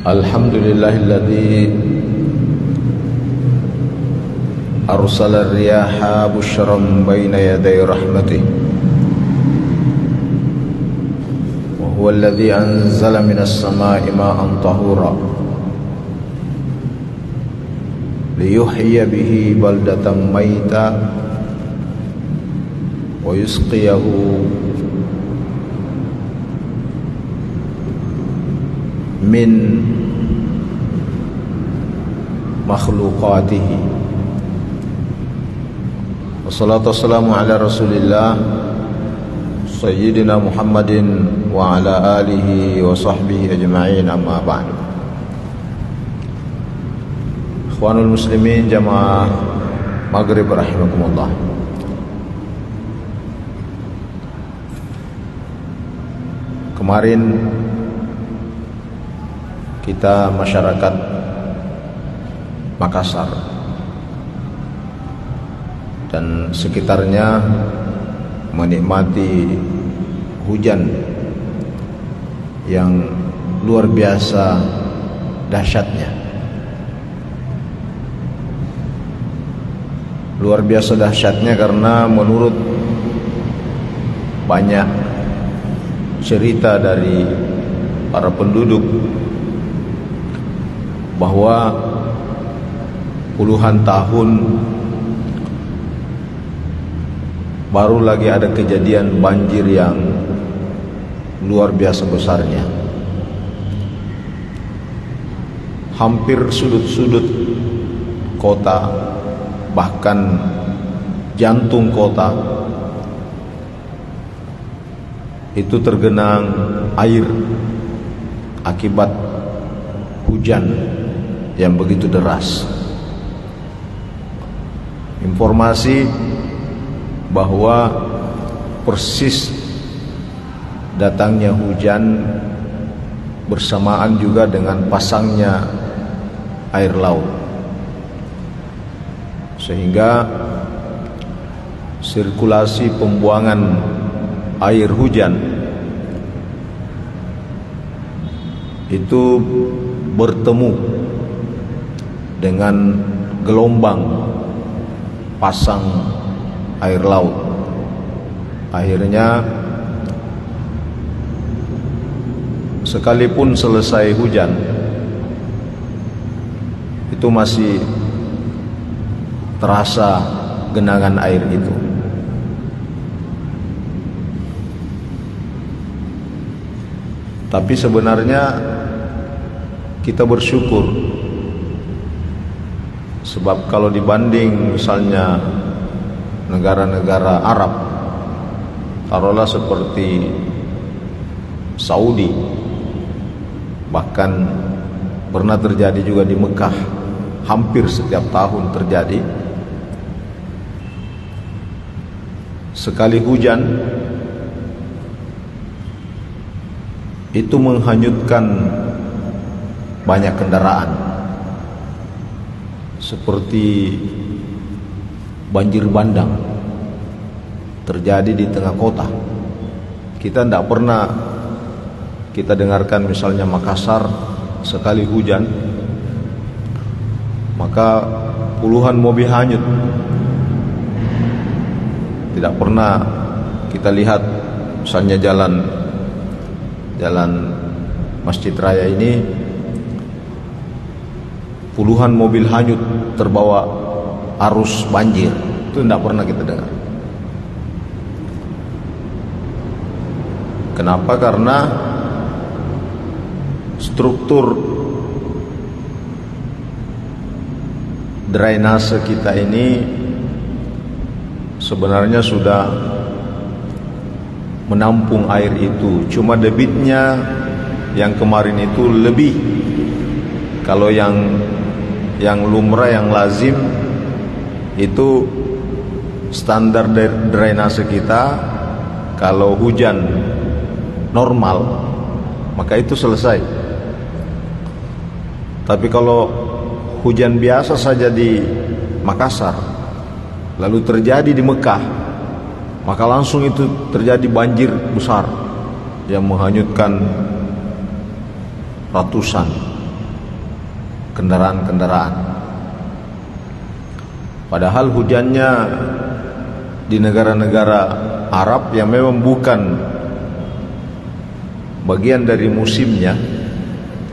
Alhamdulillahilladzi arsala ar-riyaha bushran baina yaday rahmatih wa huwa alladzi anzala minas samaa'i ma'an tahura liyuhyiya bihi baldatan mayta wa yusqiyahu min makhlukatihi. Wassalatu wassalamu ala rasulillah Sayyidina Muhammadin wa ala alihi wa sahbihi ajma'in, amma ba'du. Ikhwanul muslimin jamaah Maghrib rahimakumullah. Kemarin kita masyarakat Makassar dan sekitarnya menikmati hujan yang luar biasa dahsyatnya. Luar biasa dahsyatnya karena menurut banyak cerita dari para penduduk bahwa puluhan tahun baru lagi ada kejadian banjir yang luar biasa besarnya. Hampir sudut-sudut kota, bahkan jantung kota itu tergenang air akibat hujan yang begitu deras. Informasi bahwa persis datangnya hujan bersamaan juga dengan pasangnya air laut, sehingga sirkulasi pembuangan air hujan itu bertemu dengan gelombang pasang air laut. Akhirnya sekalipun selesai hujan itu masih terasa genangan air itu. Tapi sebenarnya kita bersyukur, sebab kalau dibanding misalnya negara-negara Arab, taruhlah seperti Saudi, bahkan pernah terjadi juga di Mekah, hampir setiap tahun terjadi. Sekali hujan itu menghanyutkan banyak kendaraan, seperti banjir bandang terjadi di tengah kota. Kita tidak pernah kita dengarkan misalnya Makassar sekali hujan maka puluhan mobil hanyut. Tidak pernah kita lihat misalnya jalan Masjid Raya ini puluhan mobil hanyut terbawa arus banjir. Itu tidak pernah kita dengar. Kenapa? Karena struktur drainase kita ini sebenarnya sudah menampung air itu. Cuma debitnya yang kemarin itu lebih. Kalau yang lumrah, yang lazim itu standar drainase kita, kalau hujan normal maka itu selesai. Tapi kalau hujan biasa saja di Makassar lalu terjadi di Mekah, maka langsung itu terjadi banjir besar yang menghanyutkan ratusan kendaraan-kendaraan. Padahal hujannya di negara-negara Arab yang memang bukan bagian dari musimnya,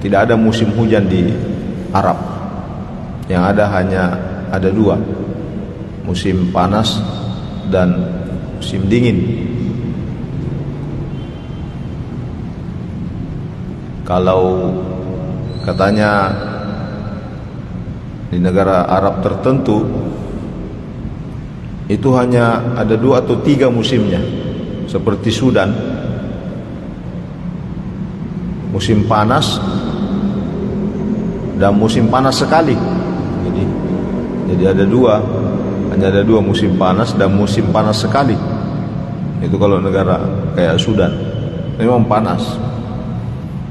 tidak ada musim hujan di Arab. Yang ada hanya ada dua, musim panas dan musim dingin. Kalau katanya di negara Arab tertentu itu hanya ada 2 atau 3 musimnya, seperti Sudan, musim panas dan musim panas sekali. Jadi ada hanya ada dua musim panas dan musim panas sekali. Itu kalau negara kayak Sudan memang panas.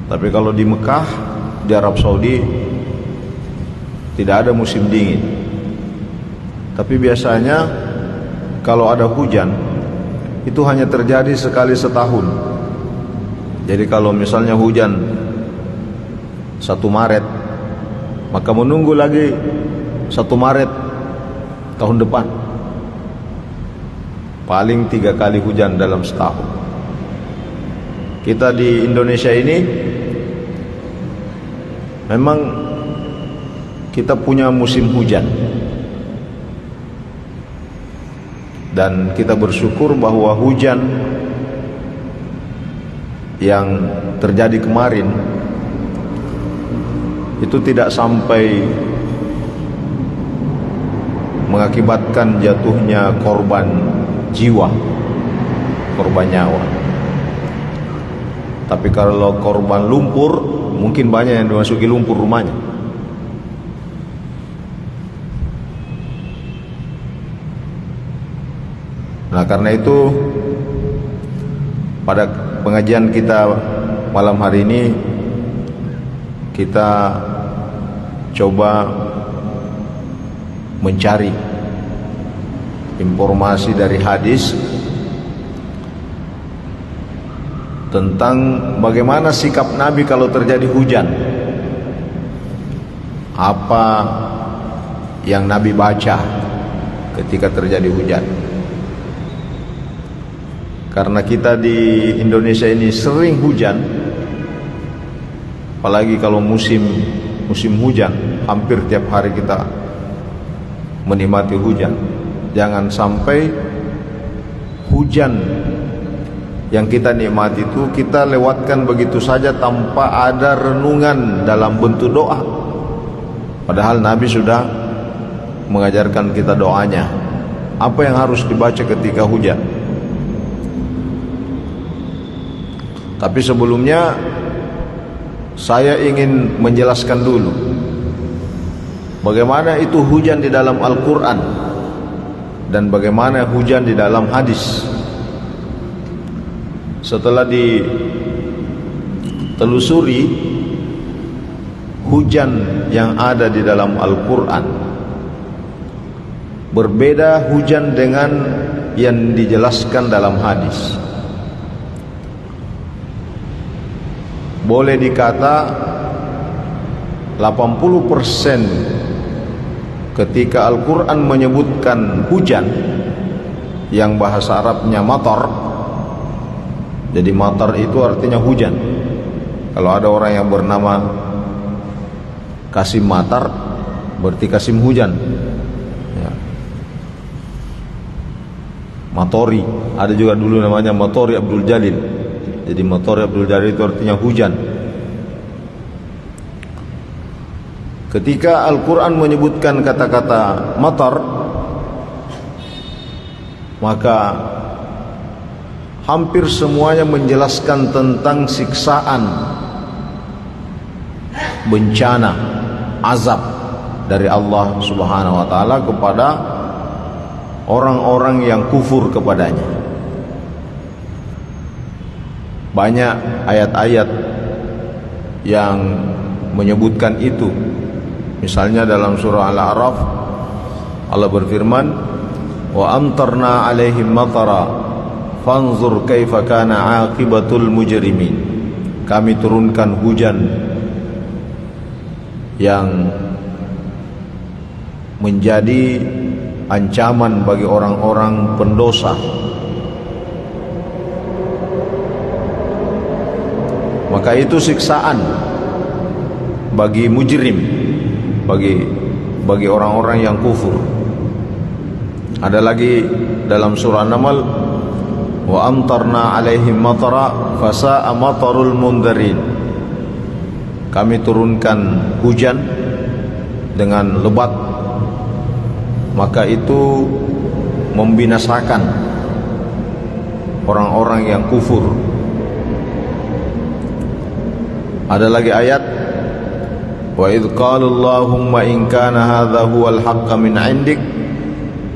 Tapi kalau di Mekah, di Arab Saudi tidak ada musim dingin. Tapi biasanya kalau ada hujan itu hanya terjadi sekali setahun. Jadi kalau misalnya hujan 1 Maret, maka menunggu lagi 1 Maret tahun depan. Paling 3 kali hujan dalam setahun. Kita di Indonesia ini memang kita punya musim hujan, dan kita bersyukur bahwa hujan yang terjadi kemarin itu tidak sampai mengakibatkan jatuhnya korban jiwa, korban nyawa. Tapi kalau korban lumpur, mungkin banyak yang dimasuki lumpur rumahnya. Nah, karena itu pada pengajian kita malam hari ini kita coba mencari informasi dari hadis tentang bagaimana sikap Nabi kalau terjadi hujan. Apa yang Nabi baca ketika terjadi hujan. Karena kita di Indonesia ini sering hujan, apalagi kalau musim hujan, hampir tiap hari kita menikmati hujan. Jangan sampai hujan yang kita nikmati itu kita lewatkan begitu saja tanpa ada renungan dalam bentuk doa. Padahal Nabi sudah mengajarkan kita doanya. Apa yang harus dibaca ketika hujan? Tapi sebelumnya saya ingin menjelaskan dulu bagaimana itu hujan di dalam Al-Quran dan bagaimana hujan di dalam hadis. Setelah ditelusuri hujan yang ada di dalam Al-Quran berbeda hujan dengan yang dijelaskan dalam hadis. Boleh dikata 80% ketika Al-Quran menyebutkan hujan yang bahasa Arabnya matar. Jadi matar itu artinya hujan. Kalau ada orang yang bernama Kasim Matar, berarti Kasim hujan ya. Matori, ada juga dulu namanya Matori Abdul Jalil. Jadi Matori Abdul Jalil itu artinya hujan. Ketika Al-Quran menyebutkan kata-kata matar, maka hampir semuanya menjelaskan tentang siksaan, bencana, azab dari Allah Subhanahu wa taala kepada orang-orang yang kufur kepadanya. Banyak ayat-ayat yang menyebutkan itu. Misalnya dalam surah Al-A'raf Allah berfirman, "Wa amtarna 'alaihim matara fanzur kaifa kana 'aqibatul mujrimin." Kami turunkan hujan yang menjadi ancaman bagi orang-orang pendosa. Maka itu siksaan bagi mujrim, bagi orang-orang yang kufur. Ada lagi dalam surah Naml, wa amtarna alaihim matara fasa'a matarul mundarin. Kami turunkan hujan dengan lebat, maka itu membinasakan orang-orang yang kufur. Ada lagi ayat, wa idh qala Allahumma in kana hadha huwal haqqa min 'indik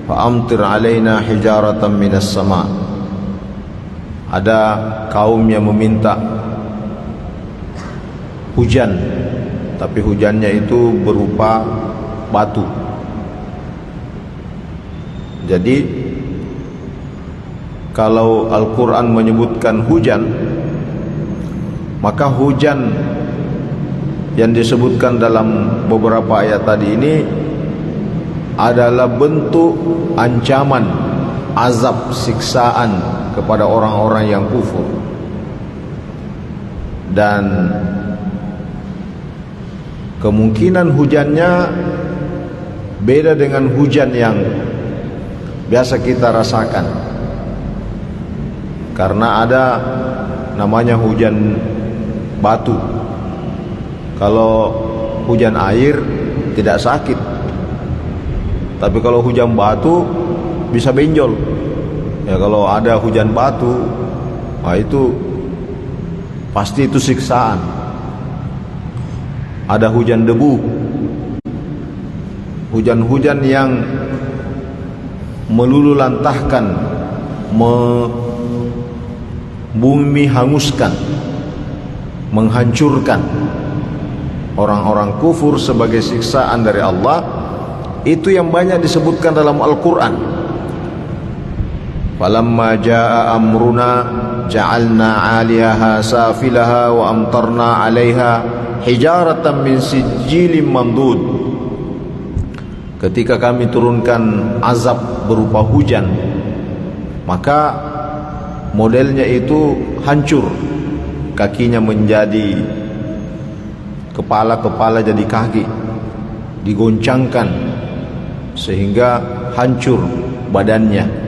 fa amtir 'alaina hijaratan minas sama'. Ada kaum yang meminta hujan, tapi hujannya itu berupa batu. Jadi kalau Al-Quran menyebutkan hujan, maka hujan yang disebutkan dalam beberapa ayat tadi ini adalah bentuk ancaman, azab, siksaan kepada orang-orang yang kufur. Dan kemungkinan hujannya beda dengan hujan yang biasa kita rasakan, karena ada namanya hujan batu. Kalau hujan air tidak sakit, tapi kalau hujan batu bisa benjol. Ya, kalau ada hujan batu, nah itu pasti itu siksaan. Ada hujan debu, hujan-hujan yang melululantahkan, bumi hanguskan, menghancurkan orang-orang kufur sebagai siksaan dari Allah. Itu yang banyak disebutkan dalam Al-Quran. Falamma jaa amruna ja'alna 'aliyaha safilaha wa amtarna 'alaiha hijaratan min sijilin mandud. Ketika kami turunkan azab berupa hujan, maka modelnya itu hancur, kakinya menjadi kepala jadi kaki, digoncangkan sehingga hancur badannya.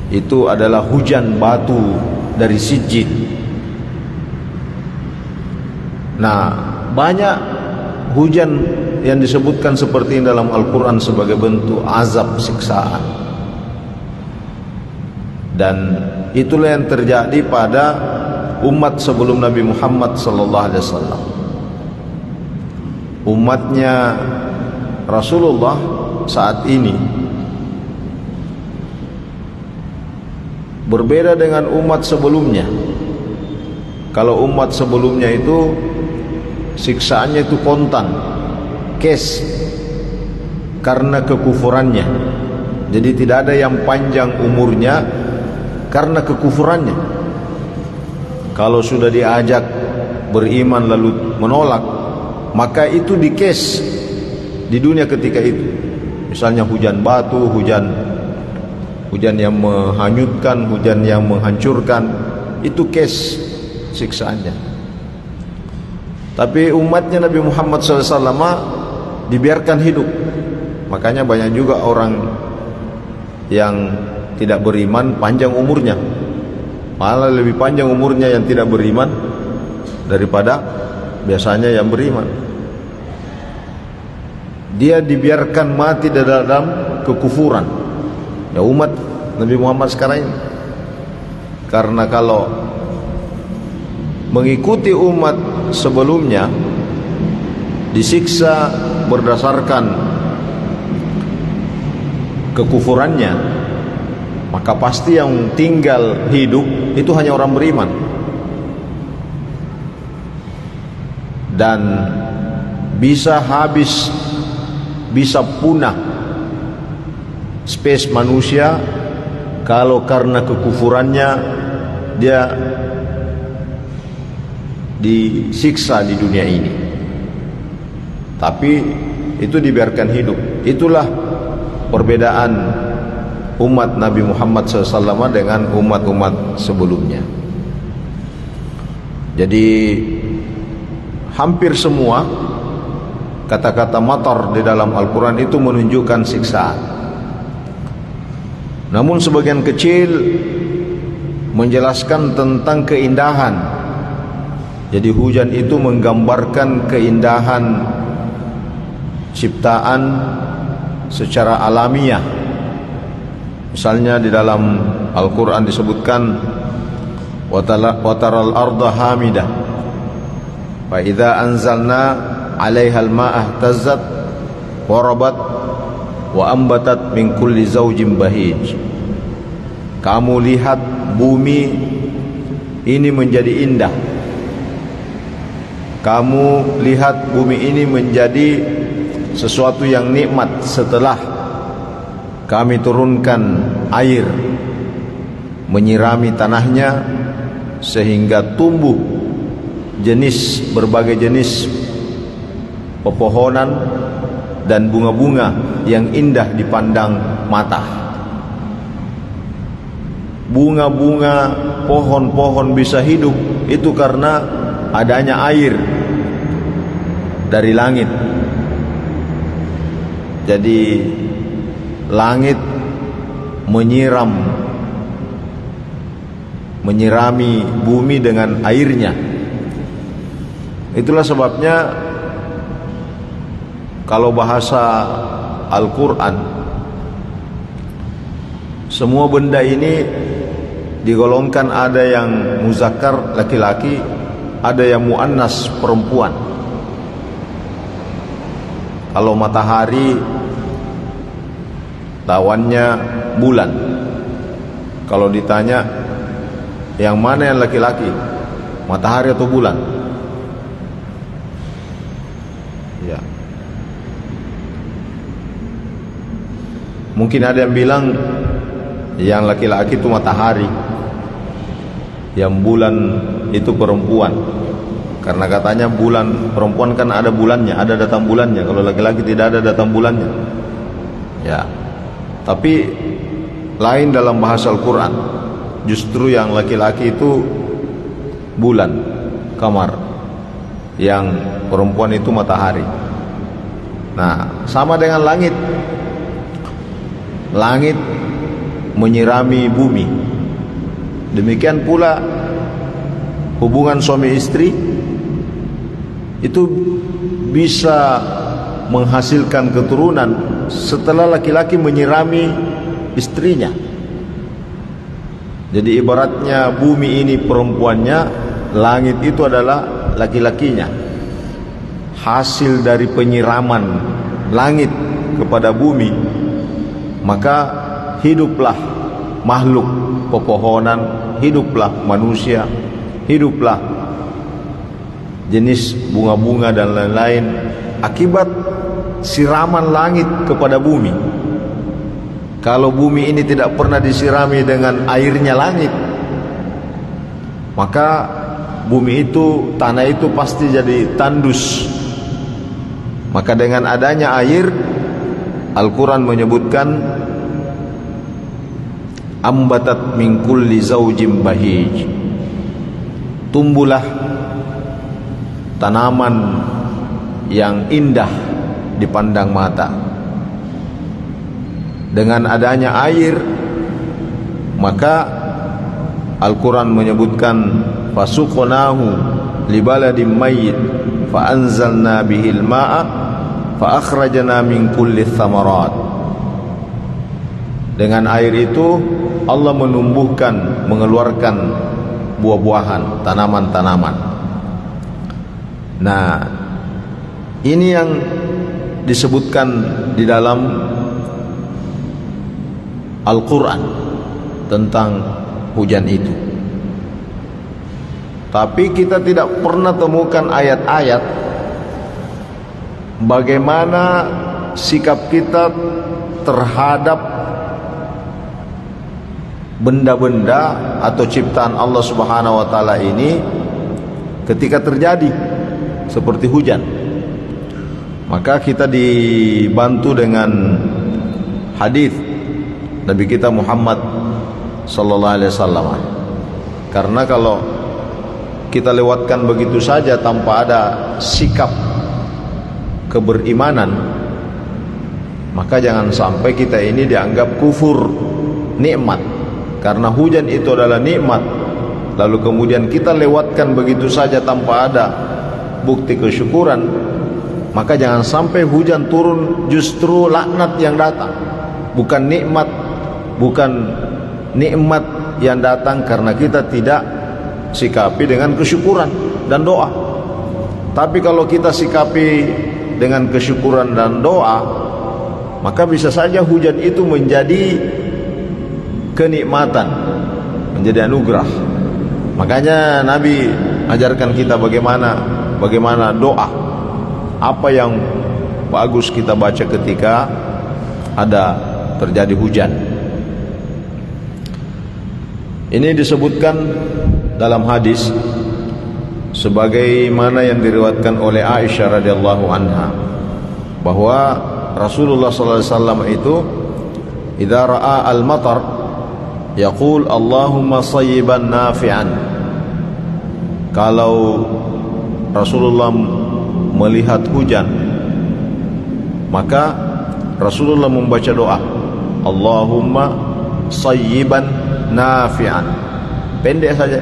Itu adalah hujan batu dari sijil. Nah, banyak hujan yang disebutkan seperti ini dalam Al-Quran sebagai bentuk azab, siksaan. Dan itulah yang terjadi pada umat sebelum Nabi Muhammad SAW. Umatnya Rasulullah saat ini berbeda dengan umat sebelumnya. Kalau umat sebelumnya itu siksaannya itu kontan, cash, karena kekufurannya. Jadi tidak ada yang panjang umurnya karena kekufurannya. Kalau sudah diajak beriman lalu menolak, maka itu di cash di dunia ketika itu. Misalnya hujan batu, hujan yang menghanyutkan, hujan yang menghancurkan, itu cash siksaannya. Tapi umatnya Nabi Muhammad SAW dibiarkan hidup. Makanya banyak juga orang yang tidak beriman panjang umurnya, malah lebih panjang umurnya yang tidak beriman daripada biasanya yang beriman. Dia dibiarkan mati dalam kekufuran, ya umat Nabi Muhammad sekarang ini. Karena kalau mengikuti umat sebelumnya disiksa berdasarkan kekufurannya, maka pasti yang tinggal hidup itu hanya orang beriman. Dan bisa habis, bisa punah space manusia kalau karena kekufurannya dia disiksa di dunia ini. tapi itu dibiarkan hidup. Itulah perbedaan umat Nabi Muhammad SAW dengan umat-umat sebelumnya. Jadi hampir semua kata-kata matar di dalam Al-Quran itu menunjukkan siksaan. Namun sebagian kecil menjelaskan tentang keindahan. Jadi hujan itu menggambarkan keindahan ciptaan secara alamiah. Misalnya di dalam Al-Quran disebutkan wataral arda hamidah fa idza anzalna 'alaiha al-ma'a ihtazzat wa rabat wa ambatat min kulli zawjin bahij. Kamu lihat bumi ini menjadi indah. Kamu lihat bumi ini menjadi sesuatu yang nikmat setelah kami turunkan air menyirami tanahnya sehingga tumbuh berbagai jenis pepohonan dan bunga-bunga yang indah dipandang mata. Bunga-bunga, pohon-pohon bisa hidup itu karena adanya air dari langit. Jadi langit menyirami bumi dengan airnya. Itulah sebabnya kalau bahasa Al-Quran, semua benda ini digolongkan, ada yang muzakkar laki-laki, ada yang muannas perempuan. Kalau matahari lawannya bulan. Kalau ditanya yang mana yang laki-laki, matahari atau bulan? Ya. Mungkin ada yang bilang yang laki-laki itu matahari, yang bulan itu perempuan. Karena katanya bulan perempuan kan ada bulannya, ada datang bulannya. Kalau laki-laki tidak ada datang bulannya. Ya. Tapi lain dalam bahasa Al-Quran. Justru yang laki-laki itu bulan, kamar. Yang perempuan itu matahari. Nah, sama dengan langit. Langit menyirami bumi. Demikian pula hubungan suami istri itu bisa menghasilkan keturunan setelah laki-laki menyirami istrinya. Jadi ibaratnya bumi ini perempuannya, langit itu adalah laki-lakinya. Hasil dari penyiraman langit kepada bumi, maka hiduplah makhluk pepohonan, hiduplah manusia, hiduplah jenis bunga-bunga dan lain-lain akibat siraman langit kepada bumi. Kalau bumi ini tidak pernah disirami dengan airnya langit, maka bumi itu, tanah itu pasti jadi tandus. Maka dengan adanya air, Al-Quran menyebutkan ambatat min kulli zawjin bahij, tumbuhlah tanaman yang indah dipandang mata. Dengan adanya air, maka Al-Quran menyebutkan fasuqnahu libaladin mayyit fa anzalna bihil ma'a fa akhrajna min kulli thamarat. Dengan air itu Allah menumbuhkan, mengeluarkan buah-buahan, tanaman-tanaman. Nah, ini yang disebutkan di dalam Al-Quran tentang hujan itu. Tapi kita tidak pernah temukan ayat-ayat bagaimana sikap kita terhadap benda-benda atau ciptaan Allah Subhanahu wa taala ini ketika terjadi seperti hujan. Maka kita dibantu dengan hadis Nabi kita Muhammad sallallahu alaihi wasallam. Karena kalau kita lewatkan begitu saja tanpa ada sikap keberimanan, maka jangan sampai kita ini dianggap kufur nikmat. Karena hujan itu adalah nikmat, lalu kemudian kita lewatkan begitu saja tanpa ada bukti kesyukuran, maka jangan sampai hujan turun justru laknat yang datang, bukan nikmat yang datang karena kita tidak sikapi dengan kesyukuran dan doa. Tapi kalau kita sikapi dengan kesyukuran dan doa, maka bisa saja hujan itu menjadi kenikmatan, menjadi anugerah. Makanya Nabi ajarkan kita bagaimana doa, apa yang bagus kita baca ketika ada terjadi hujan. Ini disebutkan dalam hadis sebagaimana yang diriwayatkan oleh Aisyah radhiyallahu anha, bahwa Rasulullah sallallahu alaihi wasallam itu idza ra'a al-matar yaqul Allahumma sayyiban nafi'an. Kalau Rasulullah melihat hujan, maka Rasulullah membaca doa Allahumma sayyiban nafi'an. Pendek saja,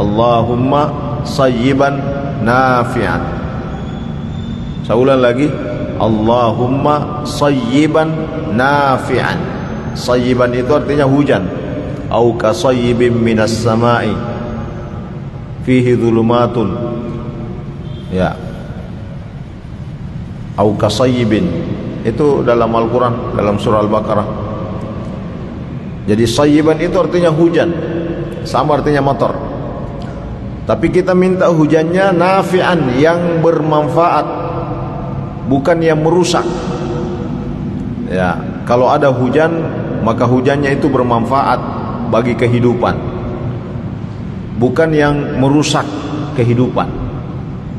Allahumma sayyiban nafi'an. Saya ulang lagi, Allahumma sayyiban nafi'an. Sayyiban itu artinya hujan. Au kasayyibin minas sama'i fihi dhulumatun, ya, au kasayyibin itu dalam Al-Quran, dalam surah Al-Baqarah. Jadi sayyiban itu artinya hujan, sama artinya motor. Tapi kita minta hujannya nafi'an, yang bermanfaat, bukan yang merusak. Ya, kalau ada hujan, maka hujannya itu bermanfaat bagi kehidupan, bukan yang merusak kehidupan.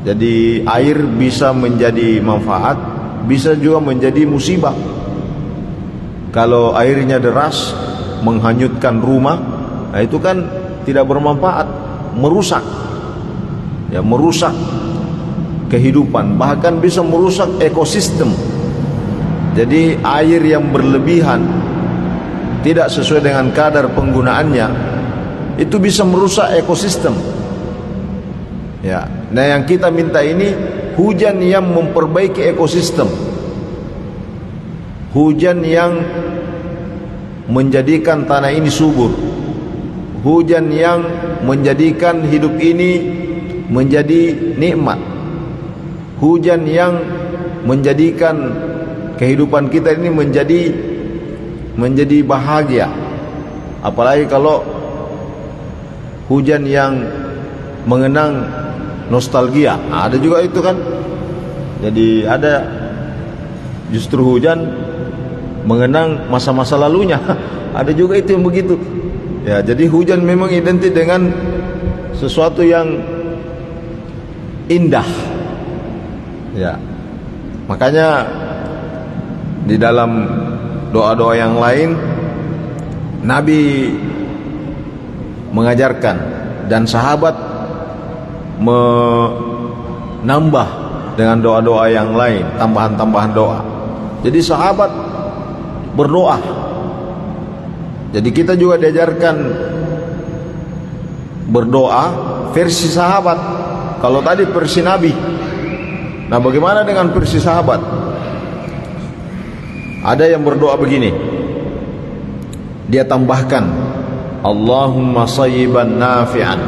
Jadi air bisa menjadi manfaat, bisa juga menjadi musibah. Kalau airnya deras menghanyutkan rumah, nah itu kan tidak bermanfaat, merusak. Ya, merusak kehidupan, bahkan bisa merusak ekosistem. Jadi air yang berlebihan, tidak sesuai dengan kadar penggunaannya, itu bisa merusak ekosistem. Ya, nah yang kita minta ini hujan yang memperbaiki ekosistem, hujan yang menjadikan tanah ini subur, hujan yang menjadikan hidup ini menjadi nikmat, hujan yang menjadikan kehidupan kita ini menjadi bahagia. Apalagi kalau hujan yang mengenang nostalgia, ada juga itu kan. Jadi ada justru hujan mengenang masa-masa lalunya. Ada juga itu yang begitu. Ya, jadi hujan memang identik dengan sesuatu yang indah. Ya. Makanya di dalam doa-doa yang lain Nabi mengajarkan, dan sahabat menambah dengan doa-doa yang lain, tambahan-tambahan doa. Jadi sahabat berdoa. Jadi kita juga diajarkan berdoa versi sahabat. Kalau tadi versi Nabi, nah bagaimana dengan versi sahabat? Ada yang berdoa begini, dia tambahkan Allahumma sayyiban nafi'an,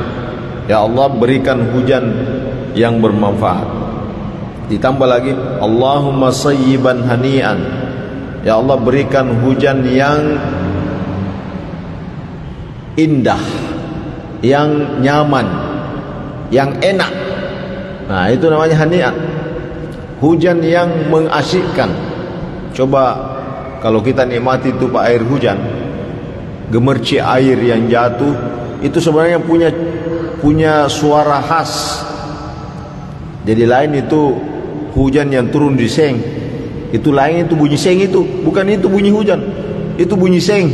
ya Allah berikan hujan yang bermanfaat. Ditambah lagi Allahumma sayyiban hani'an, ya Allah berikan hujan yang indah, yang nyaman, yang enak. Nah itu namanya hani'an, hujan yang mengasyikkan. Coba kalau kita nikmati itu Pak air hujan, gemerci air yang jatuh itu sebenarnya punya suara khas. Jadi lain itu hujan yang turun di seng. Itu lain, itu bunyi seng itu, bukan itu bunyi hujan. Itu bunyi seng.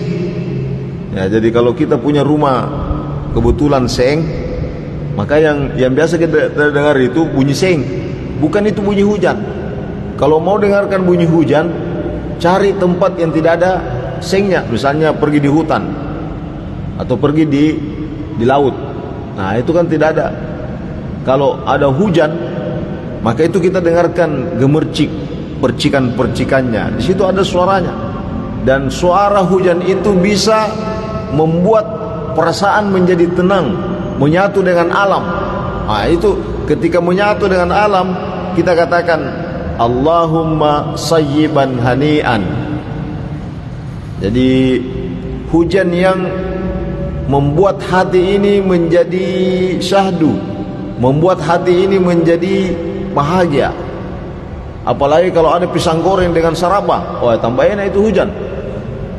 Ya, jadi kalau kita punya rumah kebetulan seng, maka yang biasa kita dengar itu bunyi seng, bukan itu bunyi hujan. Kalau mau dengarkan bunyi hujan, cari tempat yang tidak ada sengnya. Misalnya pergi di hutan atau pergi di laut. Nah, itu kan tidak ada. Kalau ada hujan, maka itu kita dengarkan gemercik, percikan-percikannya. Di situ ada suaranya. Dan suara hujan itu bisa membuat perasaan menjadi tenang, menyatu dengan alam. Nah, itu ketika menyatu dengan alam, kita katakan Allahumma sayyiban hani'an. Jadi hujan yang membuat hati ini menjadi syahdu, membuat hati ini menjadi bahagia. Apalagi kalau ada pisang goreng dengan saraba, oh tambah enak itu hujan.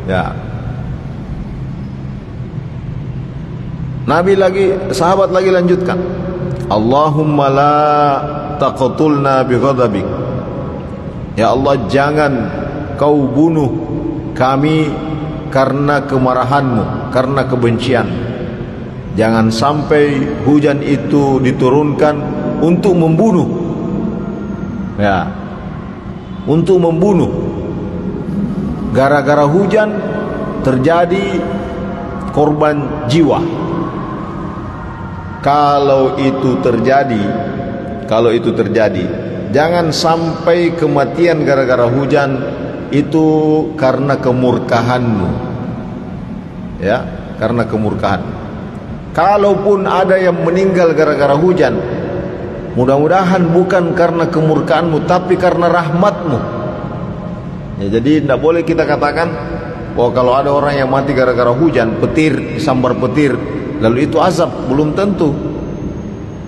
Ya. Nabi lagi, sahabat lagi lanjutkan, Allahumma la taqtulna bi ghadabik. Ya Allah, jangan kau bunuh kami karena kemarahanmu, karena kebencian. Jangan sampai hujan itu diturunkan untuk membunuh. Ya, untuk membunuh. Gara-gara hujan terjadi korban jiwa. Kalau itu terjadi, jangan sampai kematian gara-gara hujan itu karena kemurkahanmu. Ya, karena kemurkahan. Kalaupun ada yang meninggal gara-gara hujan, mudah-mudahan bukan karena kemurkaanmu, tapi karena rahmatmu. Ya, jadi tidak boleh kita katakan, oh kalau ada orang yang mati gara-gara hujan, petir, sambar petir, lalu itu azab. Belum tentu.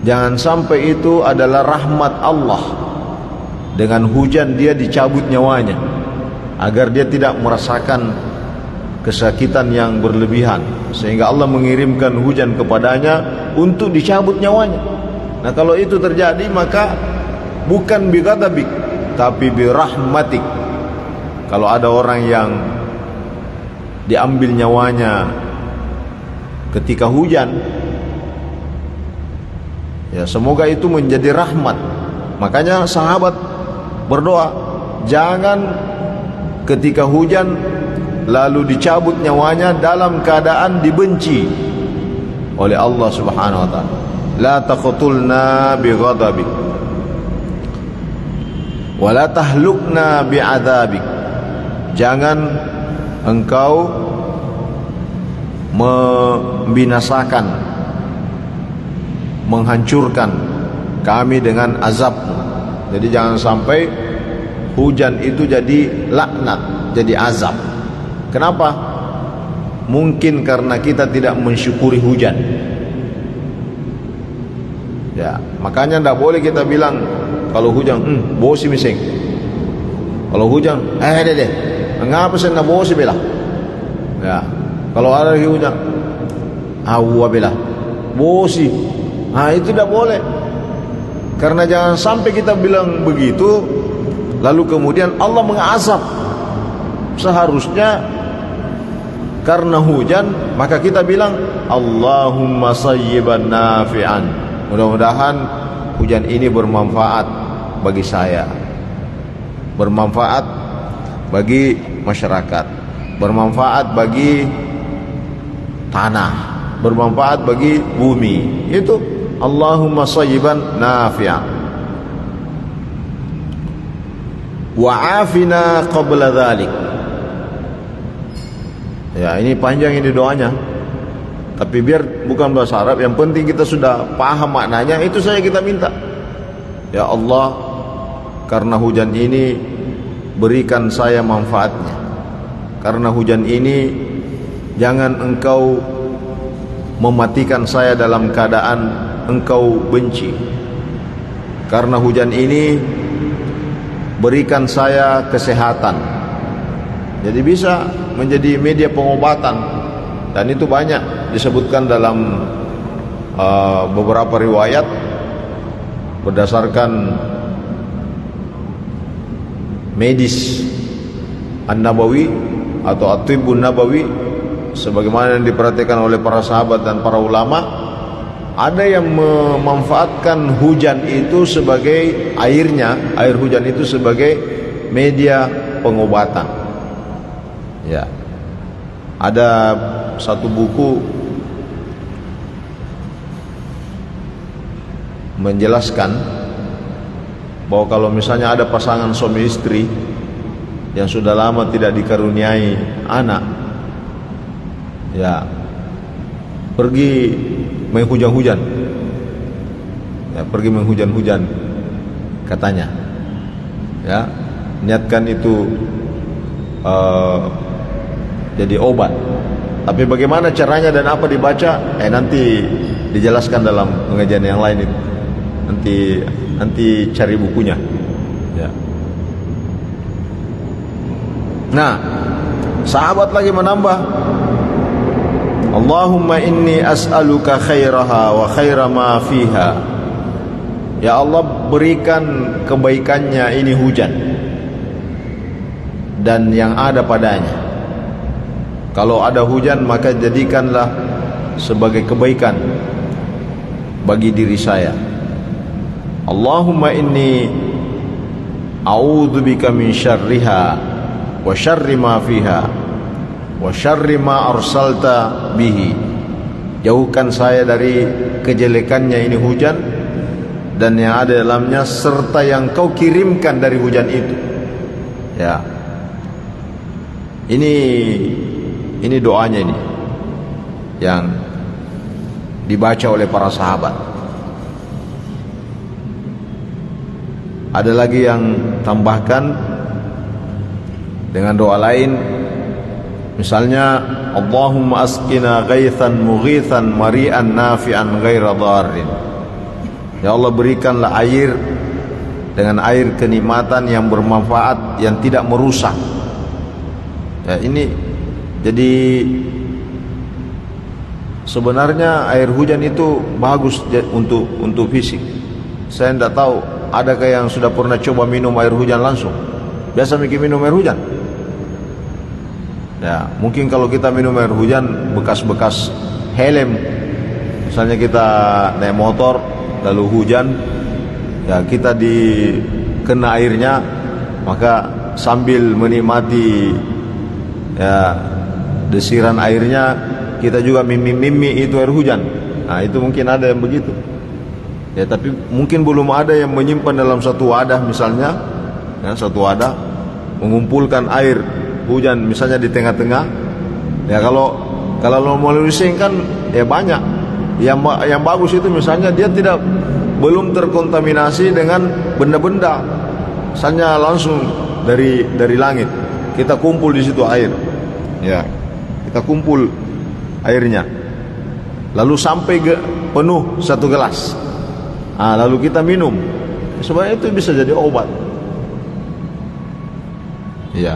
Jangan sampai itu adalah rahmat Allah. Dengan hujan dia dicabut nyawanya, agar dia tidak merasakan kesakitan yang berlebihan, sehingga Allah mengirimkan hujan kepadanya untuk dicabut nyawanya. Nah, kalau itu terjadi, maka bukan bi ghadabik, tapi bi rahmatik. Kalau ada orang yang diambil nyawanya ketika hujan, ya semoga itu menjadi rahmat. Makanya sahabat berdoa, jangan ketika hujan lalu dicabut nyawanya dalam keadaan dibenci oleh Allah Subhanahu wa taala. La taqtulna bi ghadabik wa la tahlukna bi adzabik. Jangan engkau membinasakan, menghancurkan kami dengan azabmu. Jadi jangan sampai hujan itu jadi laknat, jadi azab. Kenapa? Mungkin karena kita tidak mensyukuri hujan. Ya, makanya tidak boleh kita bilang kalau hujan, bosi miseng. Kalau hujan, deh, ngapa sih nak bosi bela? Ya, kalau ada lagi hujan, awa bela, bosi. Nah, itu tidak boleh. Karena jangan sampai kita bilang begitu, lalu kemudian Allah mengazab. Seharusnya karena hujan, maka kita bilang Allahumma sayyiban nafi'an. Mudah-mudahan hujan ini bermanfaat bagi saya, bermanfaat bagi masyarakat, bermanfaat bagi tanah, bermanfaat bagi bumi. Itu Allahumma sayyiban nafi'an. Wa'afina qabla dhalik. Ya, ini panjang ini doanya. Tapi biar bukan bahasa Arab, yang penting kita sudah paham maknanya, itu saja kita minta. Ya Allah, karena hujan ini berikan saya manfaatnya. Karena hujan ini jangan engkau mematikan saya dalam keadaan engkau benci. Karena hujan ini berikan saya kesehatan. Jadi bisa menjadi media pengobatan. Dan itu banyak disebutkan dalam beberapa riwayat berdasarkan medis An-Nabawi atau At-Tibbun Nabawi, sebagaimana yang diperhatikan oleh para sahabat dan para ulama, ada yang memanfaatkan hujan itu sebagai air hujan itu sebagai media pengobatan. Ya, ada satu buku menjelaskan bahwa kalau misalnya ada pasangan suami istri yang sudah lama tidak dikaruniai anak, ya, pergi menghujan-hujan, ya, pergi menghujan-hujan katanya, ya, niatkan itu jadi obat. Tapi bagaimana caranya dan apa dibaca, nanti dijelaskan dalam pengajian yang lain itu. Nanti cari bukunya, ya. Nah, sahabat lagi menambah, Allahumma inni as'aluka khairaha wa khaira ma fiha. Ya Allah, berikan kebaikannya ini hujan dan yang ada padanya. Kalau ada hujan, maka jadikanlah sebagai kebaikan bagi diri saya. Allahumma inni a'udzubika min syarriha wa syarri ma fiha wa syarri ma arsalta bihi. Jauhkan saya dari kejelekannya ini hujan dan yang ada dalamnya, serta yang kau kirimkan dari hujan itu. Ya, ini doanya ini yang dibaca oleh para sahabat. Ada lagi yang tambahkan dengan doa lain, misalnya Allahumma asqina ghaithan mughithan mari'an nafi'an ghaira dharrin. Ya Allah, berikanlah air dengan air kenikmatan yang bermanfaat, yang tidak merusak. Ya, ini jadi sebenarnya air hujan itu bagus untuk fisik. Saya tidak tahu, adakah yang sudah pernah coba minum air hujan langsung? Biasa minum air hujan. Ya, mungkin kalau kita minum air hujan, bekas-bekas helm, misalnya kita naik motor lalu hujan, ya, kita dikena airnya, maka sambil menikmati, ya, desiran airnya, kita juga mimi itu air hujan. Nah, itu mungkin ada yang begitu. Ya, tapi mungkin belum ada yang menyimpan dalam satu wadah misalnya, ya, satu wadah, mengumpulkan air hujan misalnya di tengah-tengah. Ya, kalau mau lusin kan ya banyak. Yang bagus itu misalnya dia belum terkontaminasi dengan benda-benda, misalnya langsung dari langit. Kita kumpul di situ air. Ya, kita kumpul airnya. Lalu sampai penuh satu gelas. Lalu kita minum. Sebenarnya itu bisa jadi obat. Ya.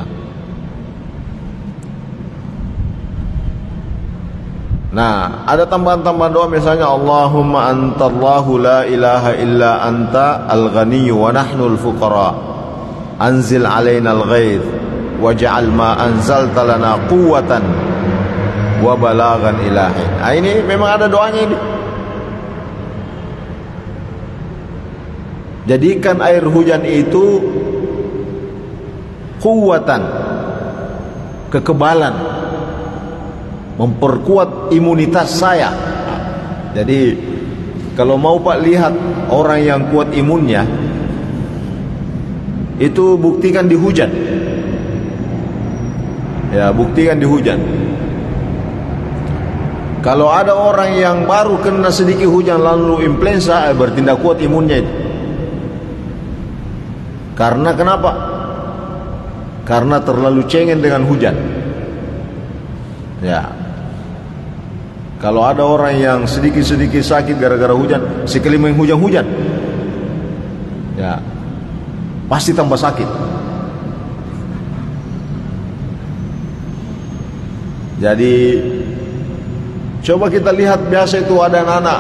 Nah, ada tambahan-tambahan doa misalnya Allahumma antallahu la ilaha illa anta al-ghaniyyu wa nahnu al-fuqara. Anzil alaina al-ghaith waj'al ma anzalta lana quwwatan wa balaghan ilahi. Nah, ini memang ada doanya ini. Jadikan air hujan itu kuwatan, kekebalan, memperkuat imunitas saya. Jadi kalau mau Pak lihat orang yang kuat imunnya, itu buktikan di hujan. Ya, buktikan di hujan. Kalau ada orang yang baru kena sedikit hujan lalu influenza, berarti tidak kuat imunnya itu. Karena kenapa? Karena terlalu cengeng dengan hujan. Ya. Kalau ada orang yang sedikit-sedikit sakit gara-gara hujan, sekali main hujan-hujan, ya, pasti tambah sakit. Jadi coba kita lihat, biasa itu ada anak-anak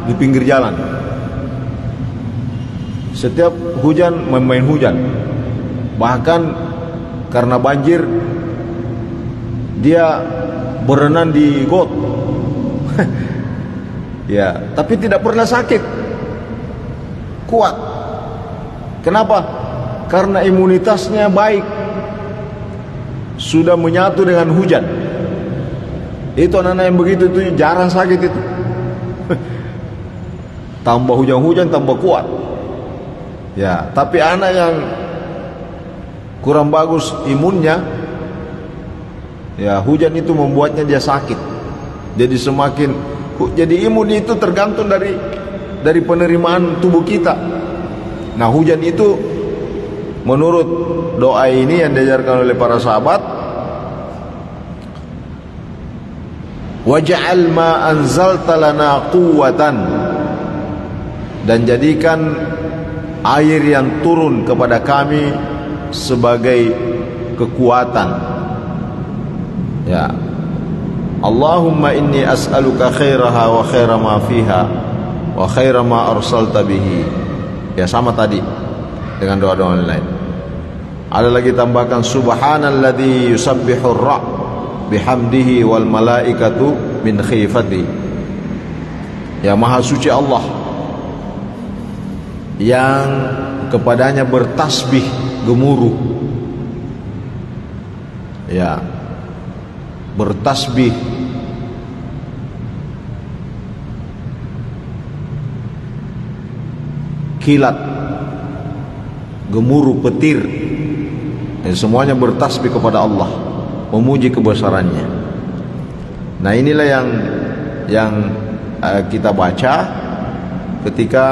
di pinggir jalan. Setiap hujan main hujan. Bahkan karena banjir dia berenang di got. Ya, tapi tidak pernah sakit. Kuat. Kenapa? Karena imunitasnya baik. Sudah menyatu dengan hujan. Itu anak-anak yang begitu itu jarang sakit itu. Tambah hujan-hujan tambah kuat. Ya, tapi anak yang kurang bagus imunnya, ya hujan itu membuatnya dia sakit. Jadi imun itu tergantung dari penerimaan tubuh kita. Nah, hujan itu menurut doa ini yang diajarkan oleh para sahabat, waj'al ma anzalta lana quwwatan, dan jadikan air yang turun kepada kami sebagai kekuatan. Ya, Allahumma inni as'aluka khairaha wa khaira ma fiha wa khaira ma arsalta bihi. Ya, sama tadi dengan doa-doa lain. Ada lagi tambahkan subhanalladzi yusabbihur ra' bihamdihi wal malaikatu min khifati. Ya, maha suci Allah yang kepadanya bertasbih gemuruh. Ya, bertasbih kilat, gemuruh petir, dan semuanya bertasbih kepada Allah, memuji kebesarannya. Nah, inilah yang kita baca ketika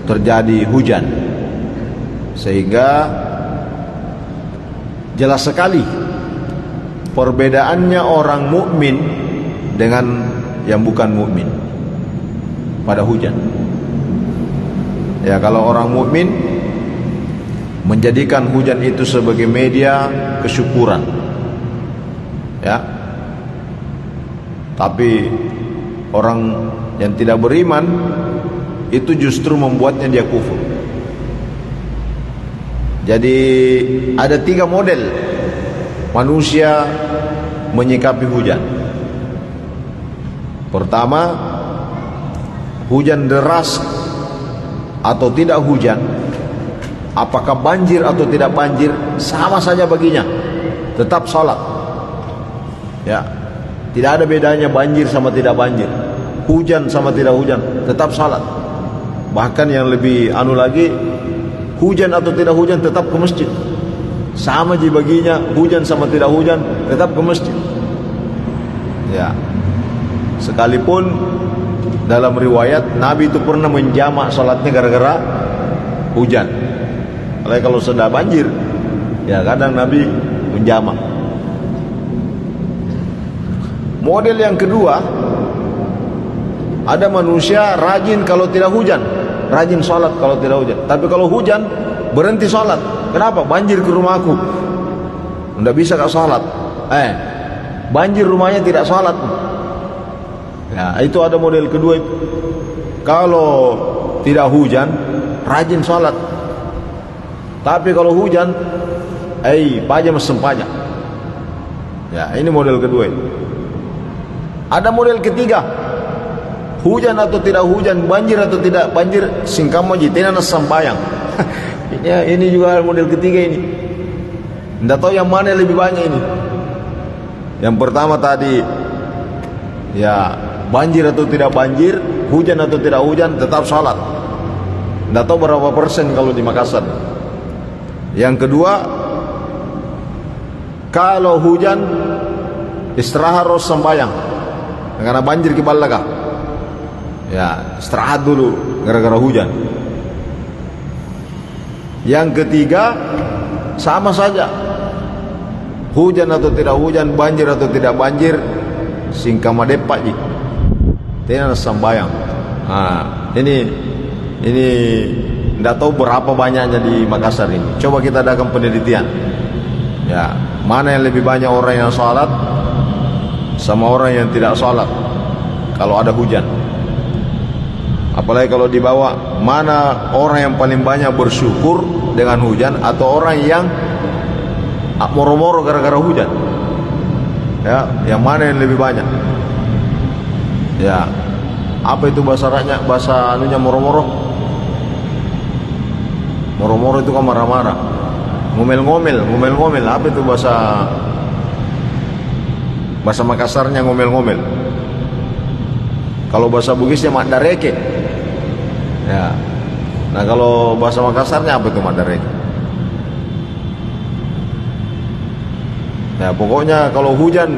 terjadi hujan, sehingga jelas sekali perbedaannya orang mukmin dengan yang bukan mukmin pada hujan. Ya, kalau orang mukmin menjadikan hujan itu sebagai media kesyukuran, ya. Tapi orang yang tidak beriman itu justru membuatnya dia kufur. Jadi ada 3 model manusia menyikapi hujan. Pertama, hujan deras atau tidak hujan, apakah banjir atau tidak banjir, sama saja baginya, tetap salat. Ya, tidak ada bedanya banjir sama tidak banjir, hujan sama tidak hujan, tetap salat. Bahkan yang lebih lagi, hujan atau tidak hujan tetap ke masjid. Sama aja baginya, hujan sama tidak hujan tetap ke masjid. Ya, sekalipun dalam riwayat Nabi itu pernah menjamak salatnya gara-gara hujan. Kalau sudah banjir, ya kadang Nabi menjamak. Model yang kedua, ada manusia rajin kalau tidak hujan, rajin salat kalau tidak hujan. Tapi kalau hujan berhenti salat. Kenapa? Banjir ke rumahku, tidak bisa kak salat. Banjir rumahnya tidak salat. Ya, itu ada model kedua itu. Kalau tidak hujan, rajin salat. Tapi kalau hujan, pajak mesem pajak. Ya, ini model kedua itu. Ada model ketiga, hujan atau tidak hujan, banjir atau tidak banjir, singkam aja, tidak sembayang. Ya, ini juga model ketiga ini. Tidak tahu yang mana yang lebih banyak ini. Yang pertama tadi, ya, banjir atau tidak banjir, hujan atau tidak hujan, tetap salat. Tidak tahu berapa persen kalau di Makassar. Yang kedua, kalau hujan istirahat harus sembahyang karena banjir ke balaga. Ya, istirahat dulu gara-gara hujan. Yang ketiga, sama saja, hujan atau tidak hujan, banjir atau tidak banjir, singkama depak ji, tidak sembahyang. Ini tidak tahu berapa banyaknya di Makassar ini. Coba kita adakan penelitian. Ya, mana yang lebih banyak orang yang salat sama orang yang tidak salat kalau ada hujan. Apalagi kalau dibawa, mana orang yang paling banyak bersyukur dengan hujan atau orang yang moro-moro gara-gara hujan? Ya, yang mana yang lebih banyak? Ya, apa itu bahasa Arabnya? Bahasa anunya moro-moro? Moro-moro itu kan marah-marah. Ngomel-ngomel. Apa itu bahasa Makassarnya ngomel-ngomel? Kalau bahasa Bugisnya makdareke. Ya. Nah, kalau bahasa Makassarnya apa itu makdareke? Ya, pokoknya kalau hujan,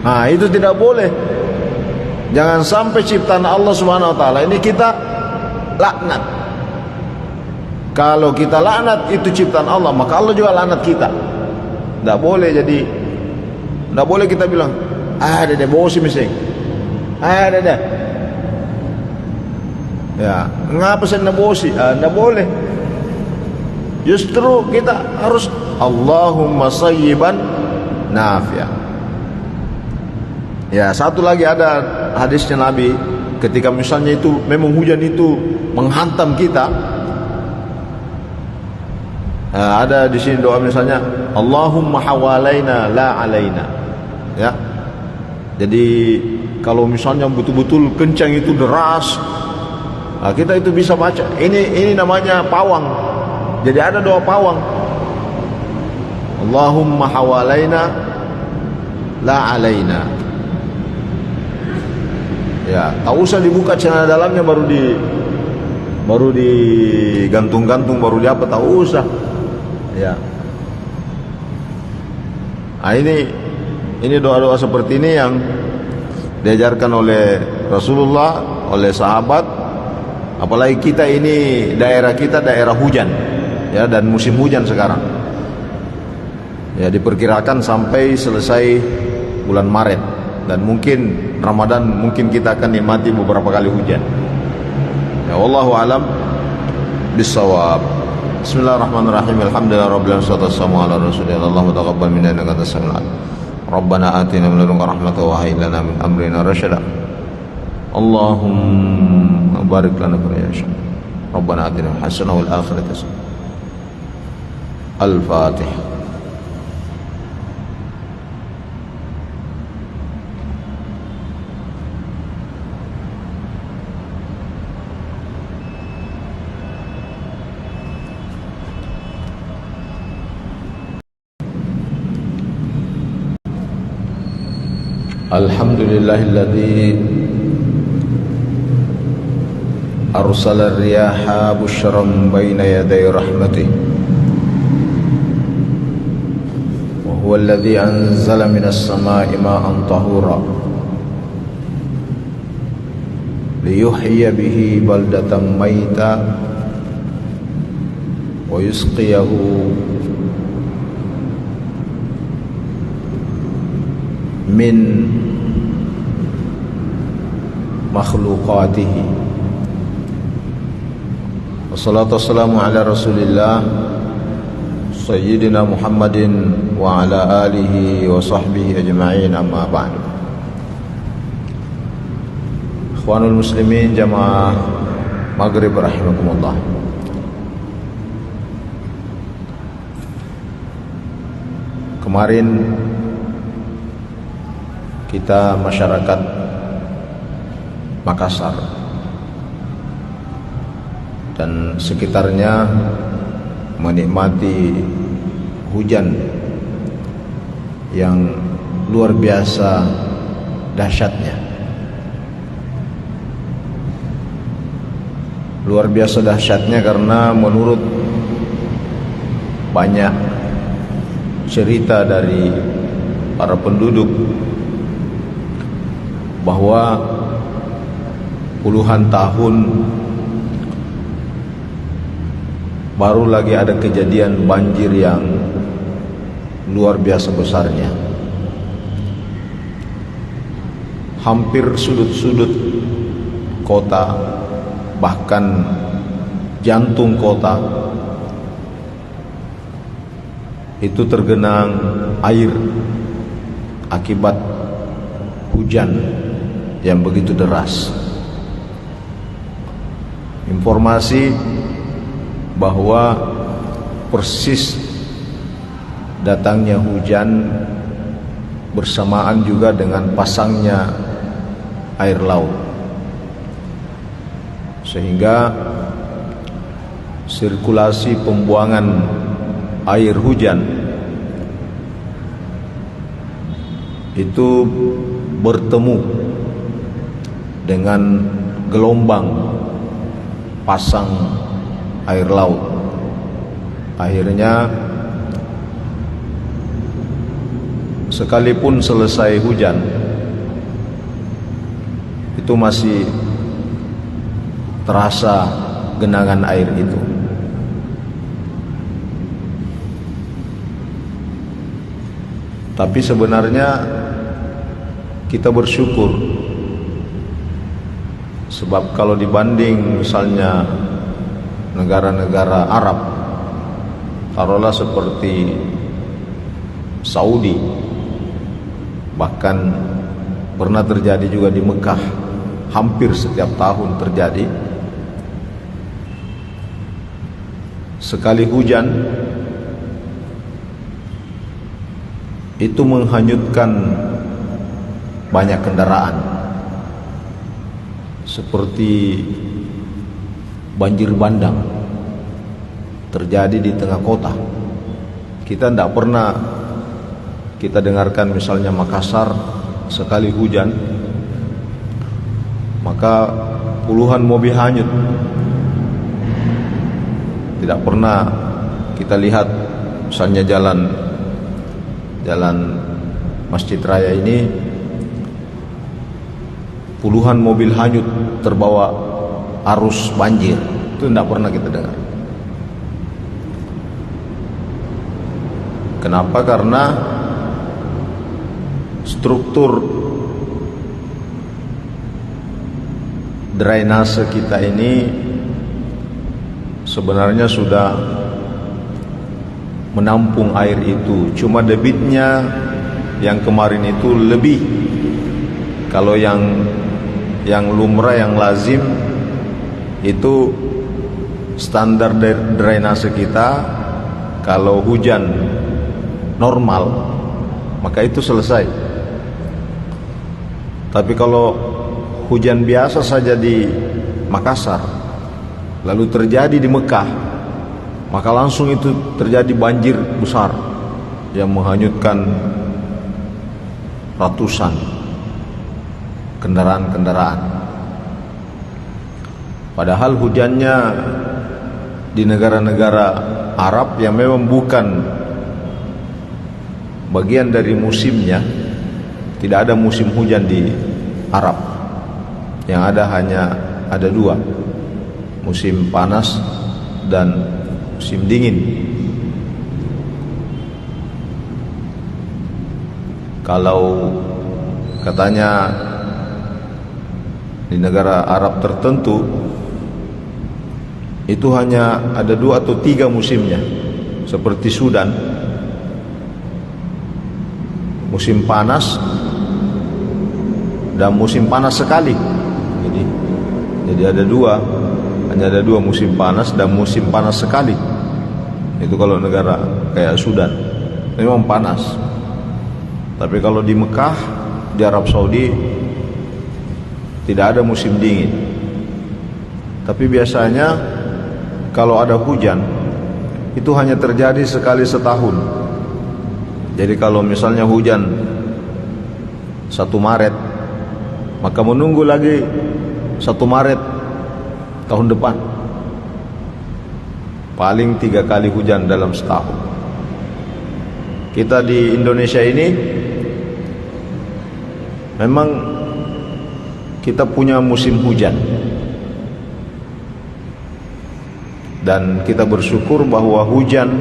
nah itu tidak boleh. Jangan sampai ciptaan Allah Subhanahu wa taala ini kita laknat. Kalau kita laknat itu ciptaan Allah, maka Allah juga laknat kita. Tidak boleh. Jadi tidak boleh kita bilang, ada deh bosi miseng, ada deh. Ya, ngapa sih bosi? Tidak boleh. Justru kita harus Allahumma sayyiban nafi'a. Ya, satu lagi ada hadisnya Nabi, ketika misalnya itu memang hujan itu menghantam kita, ada di sini doa misalnya Allahumma hawalaina la alaina. Ya. Jadi kalau misalnya betul-betul kencang itu deras, kita itu bisa baca. Ini namanya pawang. Jadi ada doa pawang. Allahumma hawalaina la alaina. Ya, tak usah dibuka celana dalamnya baru digantung-gantung, baru di apa, tak usah. Ya. Nah, ini doa-doa seperti ini yang diajarkan oleh Rasulullah, oleh sahabat. Apalagi kita ini daerah hujan, ya, dan musim hujan sekarang. Ya, diperkirakan sampai selesai bulan Maret, dan mungkin Ramadan mungkin kita akan nikmati beberapa kali hujan. Ya, wallahu alam bisawab. Bismillahirrahmanirrahim. Alhamdulillahirabbil alamin, wassalamu ala rasulillah. Allahumma taqabbal minna innaka antas samiul alim. Rabbana atina min ladunka rahmatan wa hayyi lana min amrina rasyada. Allahumma barik lana fi syai. Rabbana atina hasanah wal akhirati hasanah. Al-Fatihah. Alhamdulillahilladzi arsala ar-riyaha bushran baina yaday rahmatih wa huwa alladzi anzala minas samaa'i ma'an tahura liyuhyiya bihi baldatan mayta wa yusqiyahu min makhlukatihi. Wassalatu wassalamu ala rasulillah Sayyidina Muhammadin wa ala alihi wa sahbihi ajma'in, amma ba'du. Ikhwanul muslimin jamaah Maghrib rahimakumullah. Kemarin kita masyarakat Makassar dan sekitarnya menikmati hujan yang luar biasa dahsyatnya. Luar biasa dahsyatnya karena menurut banyak cerita dari para penduduk bahwa puluhan tahun baru lagi ada kejadian banjir yang luar biasa besarnya. Hampir sudut-sudut kota, bahkan jantung kota itu tergenang air akibat hujan yang begitu deras. informasi bahwa persis datangnya hujan bersamaan juga dengan pasangnya air laut, sehingga sirkulasi pembuangan air hujan itu bertemu dengan gelombang pasang air laut. Akhirnya sekalipun selesai hujan, itu masih terasa genangan air itu. Tapi sebenarnya kita bersyukur, sebab kalau dibanding misalnya negara-negara Arab, taruhlah seperti Saudi, bahkan pernah terjadi juga di Mekah, hampir setiap tahun terjadi. Sekali hujan itu menghanyutkan banyak kendaraan, seperti banjir bandang terjadi di tengah kota. Kita tidak pernah kita dengarkan misalnya Makassar sekali hujan maka puluhan mobil hanyut. Tidak pernah kita lihat misalnya jalan Masjid Raya ini puluhan mobil hanyut terbawa arus banjir. Itu tidak pernah kita dengar. Kenapa? Karena struktur drainase kita ini sebenarnya sudah menampung air itu, cuma debitnya yang kemarin itu lebih. Kalau yang lumrah, yang lazim itu standar drainase kita, kalau hujan normal maka itu selesai. Tapi kalau hujan biasa saja di Makassar lalu terjadi di Mekah, maka langsung itu terjadi banjir besar yang menghanyutkan ratusan kendaraan-kendaraan. Padahal hujannya di negara-negara Arab yang memang bukan bagian dari musimnya, tidak ada musim hujan di Arab. Yang ada hanya ada dua, musim panas dan musim dingin. Kalau katanya di negara Arab tertentu itu hanya ada 2 atau 3 musimnya, seperti Sudan, musim panas dan musim panas sekali. Jadi ada hanya ada dua musim panas dan musim panas sekali. Itu kalau negara kayak Sudan memang panas. Tapi kalau di Mekah, di Arab Saudi tidak ada musim dingin. Tapi biasanya kalau ada hujan itu hanya terjadi sekali setahun. Jadi kalau misalnya hujan 1 Maret, maka menunggu lagi 1 Maret tahun depan. Paling 3 kali hujan dalam setahun. Kita di Indonesia ini memang kita punya musim hujan, dan kita bersyukur bahwa hujan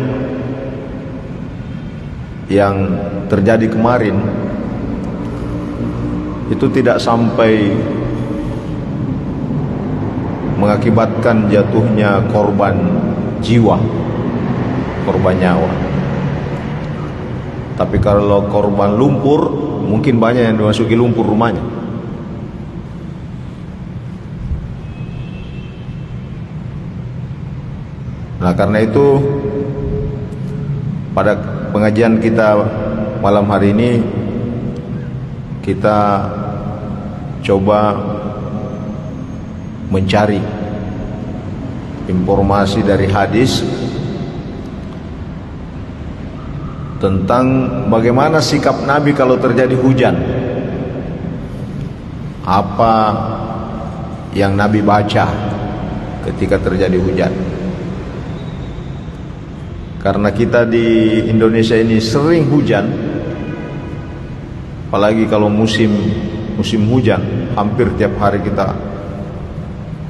yang terjadi kemarin itu tidak sampai mengakibatkan jatuhnya korban jiwa, korban nyawa. Tapi kalau korban lumpur, mungkin banyak yang dimasuki lumpur rumahnya. Nah, karena itu pada pengajian kita malam hari ini kita coba mencari informasi dari hadis tentang bagaimana sikap Nabi kalau terjadi hujan. Apa yang Nabi baca ketika terjadi hujan. Karena kita di Indonesia ini sering hujan, apalagi kalau musim hujan, hampir tiap hari kita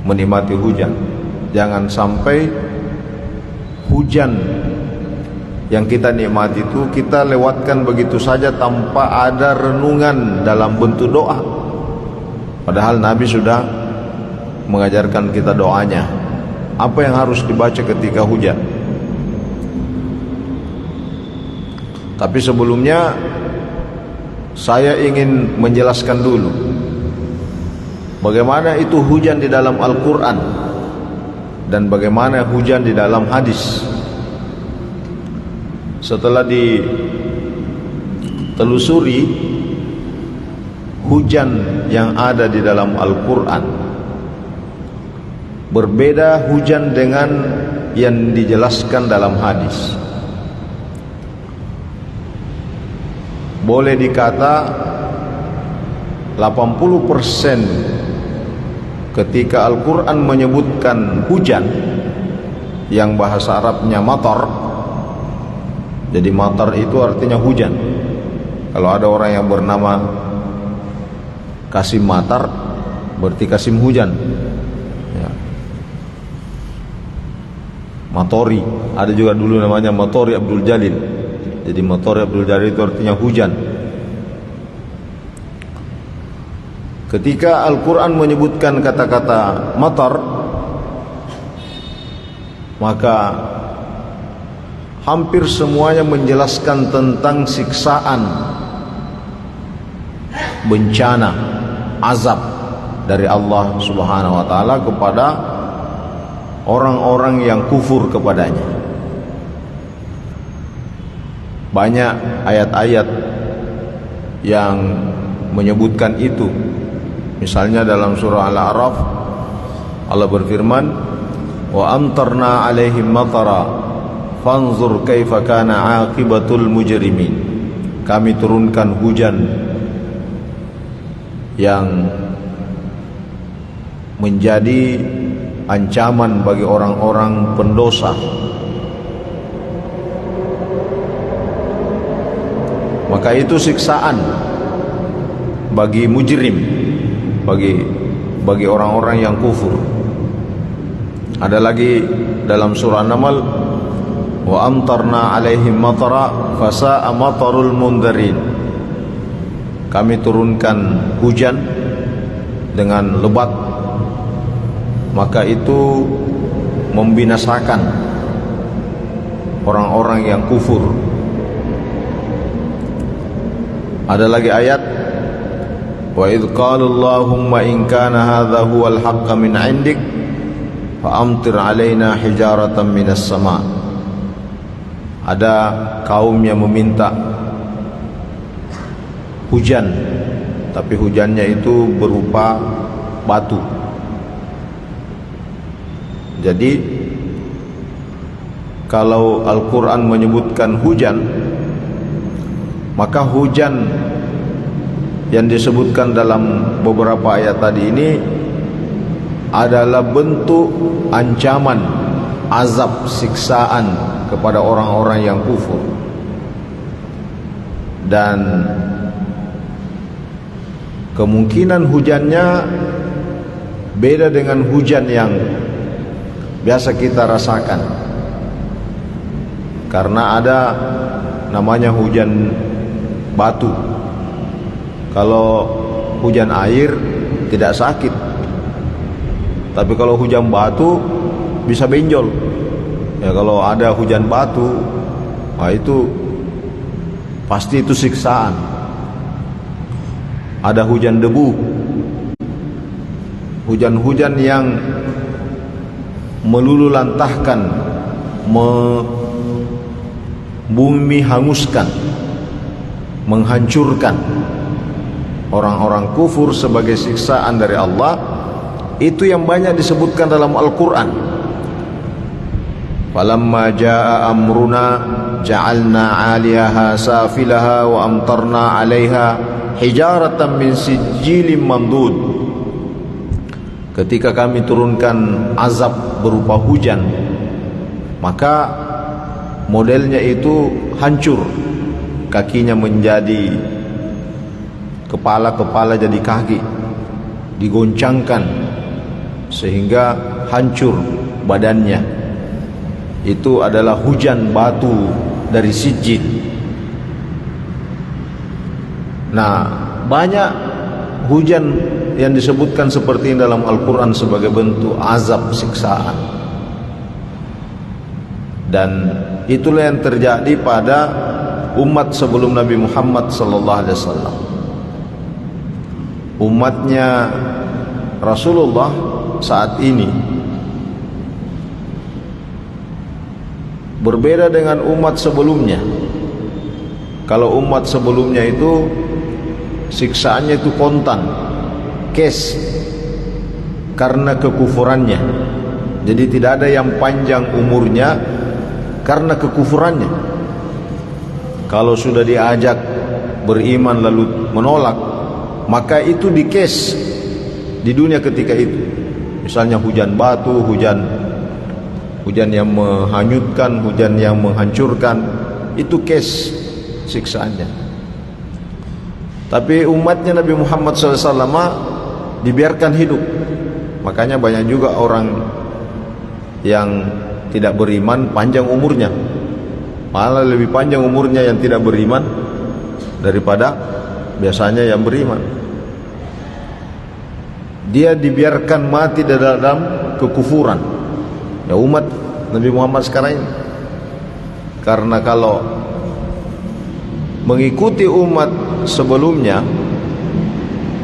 menikmati hujan. Jangan sampai hujan yang kita nikmati itu kita lewatkan begitu saja tanpa ada renungan dalam bentuk doa. Padahal Nabi sudah mengajarkan kita doanya. Apa yang harus dibaca ketika hujan? Tapi sebelumnya saya ingin menjelaskan dulu bagaimana itu hujan di dalam Al-Quran dan bagaimana hujan di dalam hadis. Setelah ditelusuri hujan yang ada di dalam Al-Quran berbeda hujan dengan yang dijelaskan dalam hadis. Boleh dikata 80% ketika Al-Quran menyebutkan hujan yang bahasa Arabnya matar. Jadi matar itu artinya hujan. Kalau ada orang yang bernama Kasim Matar, berarti Kasim hujan ya. Matori, ada juga dulu namanya Matori Abdul Jalil. Jadi Matori Abdul Jalil itu artinya hujan. Ketika Al-Quran menyebutkan kata-kata matar, maka hampir semuanya menjelaskan tentang siksaan, bencana, azab dari Allah Subhanahu wa taala kepada orang-orang yang kufur kepadanya. Banyak ayat-ayat yang menyebutkan itu. Misalnya dalam surah Al-A'raf Allah berfirman, "Wa amtarna 'alaihim matara fanzur kaifa kana 'aqibatul mujrimin." Kami turunkan hujan yang menjadi ancaman bagi orang-orang pendosa. Maka itu siksaan bagi mujrim, bagi orang-orang yang kufur. Ada lagi dalam surah Naml, wa amtarna 'alaihim matara fasa'a matarul mundarin. Kami turunkan hujan dengan lebat, maka itu membinasakan orang-orang yang kufur. Ada lagi ayat, wa idh qala Allahumma in kana hadha huwal haqqa min 'indik fa amtir 'alaina hijaratan minas sama'. Ada kaum yang meminta hujan, tapi hujannya itu berupa batu. Jadi kalau Al-Quran menyebutkan hujan, maka hujan yang disebutkan dalam beberapa ayat tadi ini adalah bentuk ancaman, azab, siksaan kepada orang-orang yang kufur. Dan kemungkinan hujannya beda dengan hujan yang biasa kita rasakan. Karena ada namanya hujan batu. Kalau hujan air tidak sakit, tapi kalau hujan batu bisa benjol. Ya, kalau ada hujan batu, nah itu pasti itu siksaan. Ada hujan debu, hujan-hujan yang melululantahkan bumi hanguskan, menghancurkan orang-orang kufur sebagai siksaan dari Allah. Itu yang banyak disebutkan dalam Al-Quran. Falamma jaa amruna ja'alna 'aliyaha safilaha wa amtarna 'alaiha hijaratan min sijilin mandud. Ketika kami turunkan azab berupa hujan, maka modelnya itu hancur, kakinya menjadi kepala jadi kaki, digoncangkan sehingga hancur badannya. Itu adalah hujan batu dari sijil. Nah, banyak hujan yang disebutkan seperti ini dalam Al-Quran sebagai bentuk azab siksaan. Dan itulah yang terjadi pada umat sebelum Nabi Muhammad SAW. Umatnya Rasulullah saat ini berbeda dengan umat sebelumnya. Kalau umat sebelumnya itu siksaannya itu kontan, cash, karena kekufurannya. Jadi tidak ada yang panjang umurnya karena kekufurannya. Kalau sudah diajak beriman lalu menolak, maka itu di cash di dunia ketika itu. Misalnya hujan batu, hujan yang menghanyutkan, hujan yang menghancurkan, itu case siksaannya. Tapi umatnya Nabi Muhammad SAW dibiarkan hidup. Makanya banyak juga orang yang tidak beriman panjang umurnya, malah lebih panjang umurnya yang tidak beriman daripada biasanya yang beriman. Dia dibiarkan mati dalam kekufuran, ya umat Nabi Muhammad sekarang ini. Karena kalau mengikuti umat sebelumnya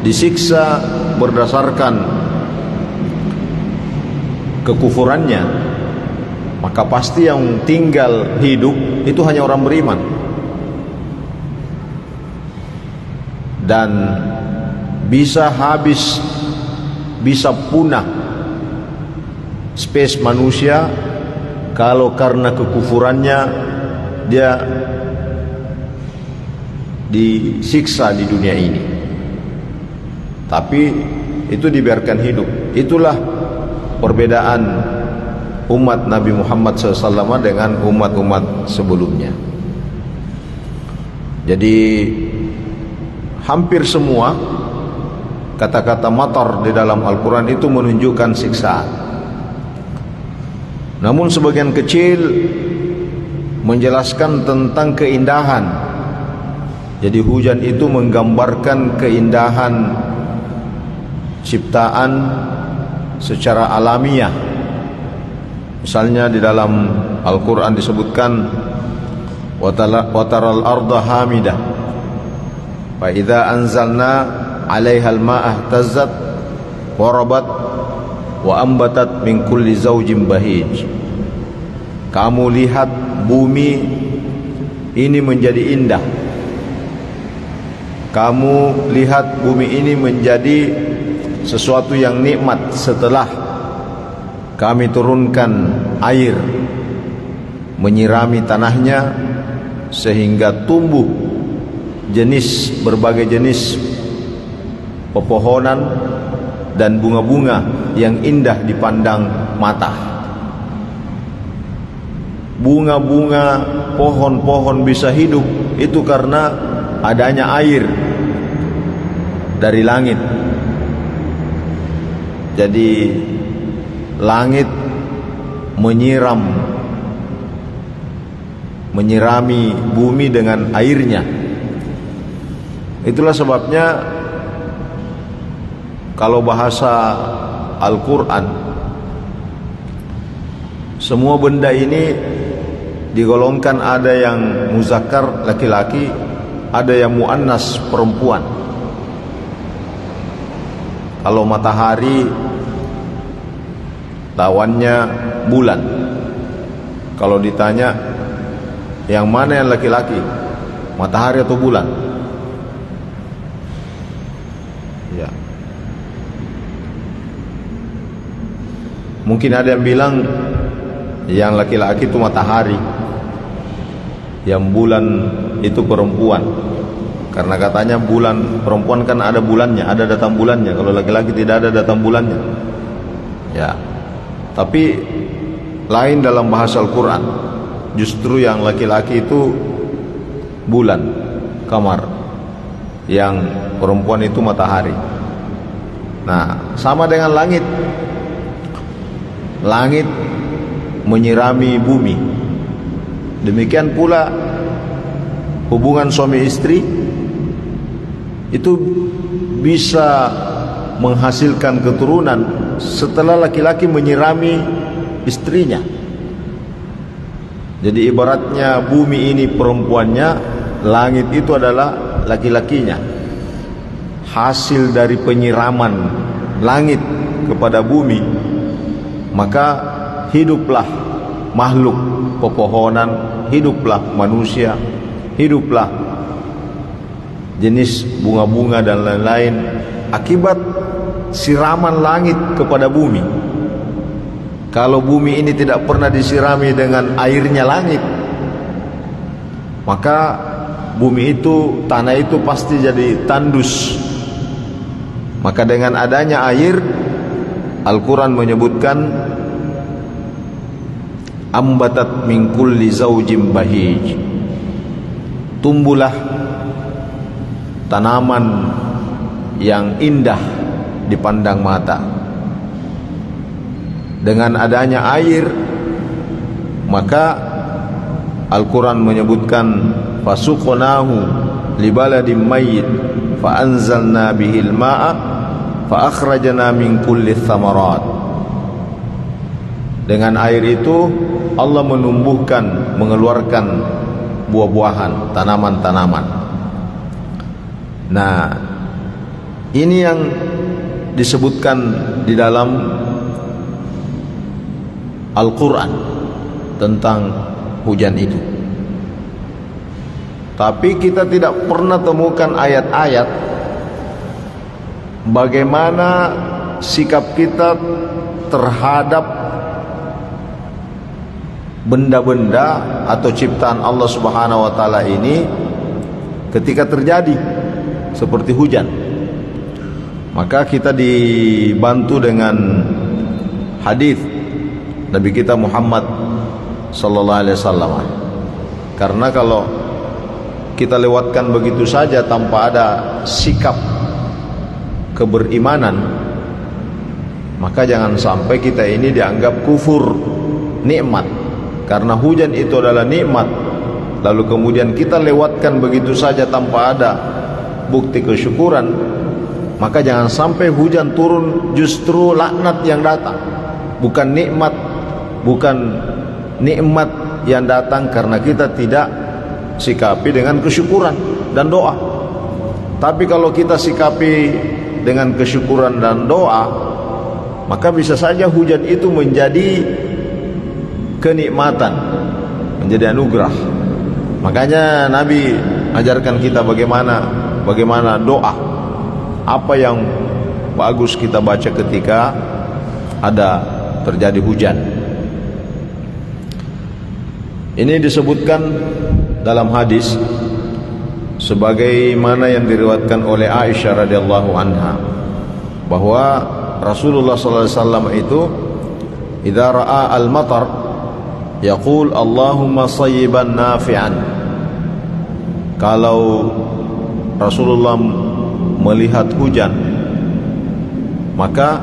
disiksa berdasarkan kekufurannya, maka pasti yang tinggal hidup itu hanya orang beriman. Dan bisa habis, bisa punah space manusia kalau karena kekufurannya dia disiksa di dunia ini. Tapi itu dibiarkan hidup. Itulah perbedaan umat Nabi Muhammad SAW dengan umat-umat sebelumnya. Jadi hampir semua kata-kata matar di dalam Al-Quran itu menunjukkan siksaan. Namun sebagian kecil menjelaskan tentang keindahan. Jadi hujan itu menggambarkan keindahan ciptaan secara alamiah. Misalnya di dalam Al-Quran disebutkan wataral arda hamidah fa idza anzalna 'alaiha al-ma'a ihtazzat wa rabat wa ambatat min kulli zawjin bahij. Kamu lihat bumi ini menjadi indah. Kamu lihat bumi ini menjadi sesuatu yang nikmat setelah kami turunkan air menyirami tanahnya sehingga tumbuh berbagai jenis pepohonan dan bunga-bunga yang indah dipandang mata. Bunga-bunga, pohon-pohon bisa hidup itu karena adanya air dari langit. Jadi langit menyirami bumi dengan airnya. Itulah sebabnya kalau bahasa Al-Quran, semua benda ini digolongkan, ada yang muzakkar laki-laki, ada yang muannas perempuan. Kalau matahari lawannya bulan, Kalau ditanya yang mana yang laki-laki, matahari atau bulan? Ya. Mungkin ada yang bilang yang laki-laki itu matahari, yang bulan itu perempuan. Karena katanya bulan perempuan kan ada bulannya, ada datang bulannya. Kalau laki-laki tidak ada datang bulannya. Ya. Tapi lain dalam bahasa Al-Quran. Justru yang laki-laki itu bulan, kamar. Yang perempuan itu matahari. Nah, sama dengan langit. Langit menyirami bumi. Demikian pula hubungan suami istri itu bisa menghasilkan keturunan setelah laki-laki menyirami istrinya. Jadi ibaratnya bumi ini perempuannya, langit itu adalah laki-lakinya. Hasil dari penyiraman langit kepada bumi, maka hiduplah makhluk pepohonan, hiduplah manusia, hiduplah jenis bunga-bunga dan lain-lain akibat siraman langit kepada bumi. Kalau bumi ini tidak pernah disirami dengan airnya langit, maka bumi itu, tanah itu pasti jadi tandus. Maka dengan adanya air, Al-Quran menyebutkan ambatat min kulli zawjin bahij, tumbuhlah tanaman yang indah dipandang mata. Dengan adanya air, maka Al-Quran menyebutkan fasuqnahu libaladin mayyit fa anzalna bihil ma'a fa akhrajna min kulli thamarat. Dengan air itu Allah menumbuhkan, mengeluarkan buah-buahan, tanaman-tanaman. Nah, ini yang disebutkan di dalam Al-Quran tentang hujan itu. Tapi kita tidak pernah temukan ayat-ayat bagaimana sikap kita terhadap benda-benda atau ciptaan Allah Subhanahu wa taala ini ketika terjadi seperti hujan. Maka kita dibantu dengan hadis Nabi kita Muhammad sallallahu alaihi wasallam. Karena kalau kita lewatkan begitu saja tanpa ada sikap keberimanan, maka jangan sampai kita ini dianggap kufur nikmat. Karena hujan itu adalah nikmat, lalu kemudian kita lewatkan begitu saja tanpa ada bukti kesyukuran, maka jangan sampai hujan turun justru laknat yang datang, bukan nikmat. Bukan nikmat yang datang karena kita tidak sikapi dengan kesyukuran dan doa. Tapi kalau kita sikapi dengan kesyukuran dan doa, maka bisa saja hujan itu menjadi kenikmatan, menjadi anugerah. Makanya Nabi ajarkan kita bagaimana doa. Apa yang bagus kita baca ketika ada terjadi hujan. Ini disebutkan dalam hadis sebagaimana yang diriwayatkan oleh Aisyah radhiyallahu anha bahwa Rasulullah sallallahu alaihi wasallam itu idza ra'a al-matar yaqul Allahumma sayyiban nafi'an. Kalau Rasulullah melihat hujan, maka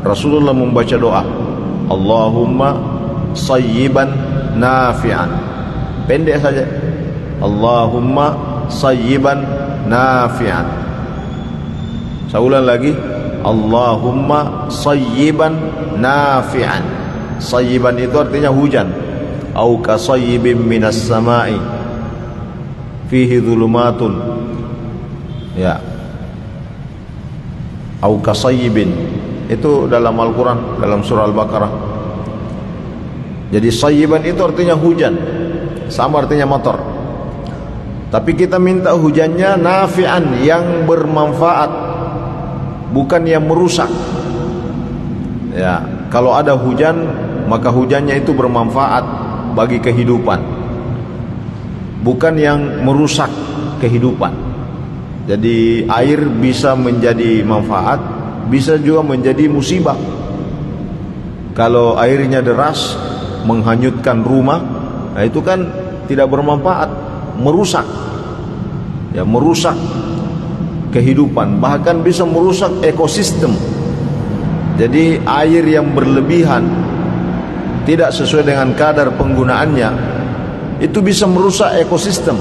Rasulullah membaca doa Allahumma sayyiban nafi'an. Pendek saja, Allahumma sayyiban nafi'an. Saya ulang lagi, Allahumma sayyiban nafi'an. Sayyiban itu artinya hujan. Au kasayyibin minas sama'i fihi dhulumatun. Ya, au kasayyibin itu dalam Al-Quran, dalam surah Al-Baqarah. Jadi sayyiban itu artinya hujan, sama artinya motor. Tapi kita minta hujannya nafi'an, yang bermanfaat, bukan yang merusak. Ya, kalau ada hujan, maka hujannya itu bermanfaat bagi kehidupan, bukan yang merusak kehidupan. Jadi air bisa menjadi manfaat, bisa juga menjadi musibah. Kalau airnya deras menghanyutkan rumah, nah itu kan tidak bermanfaat, merusak. Ya, merusak kehidupan, bahkan bisa merusak ekosistem. Jadi air yang berlebihan, tidak sesuai dengan kadar penggunaannya, itu bisa merusak ekosistem.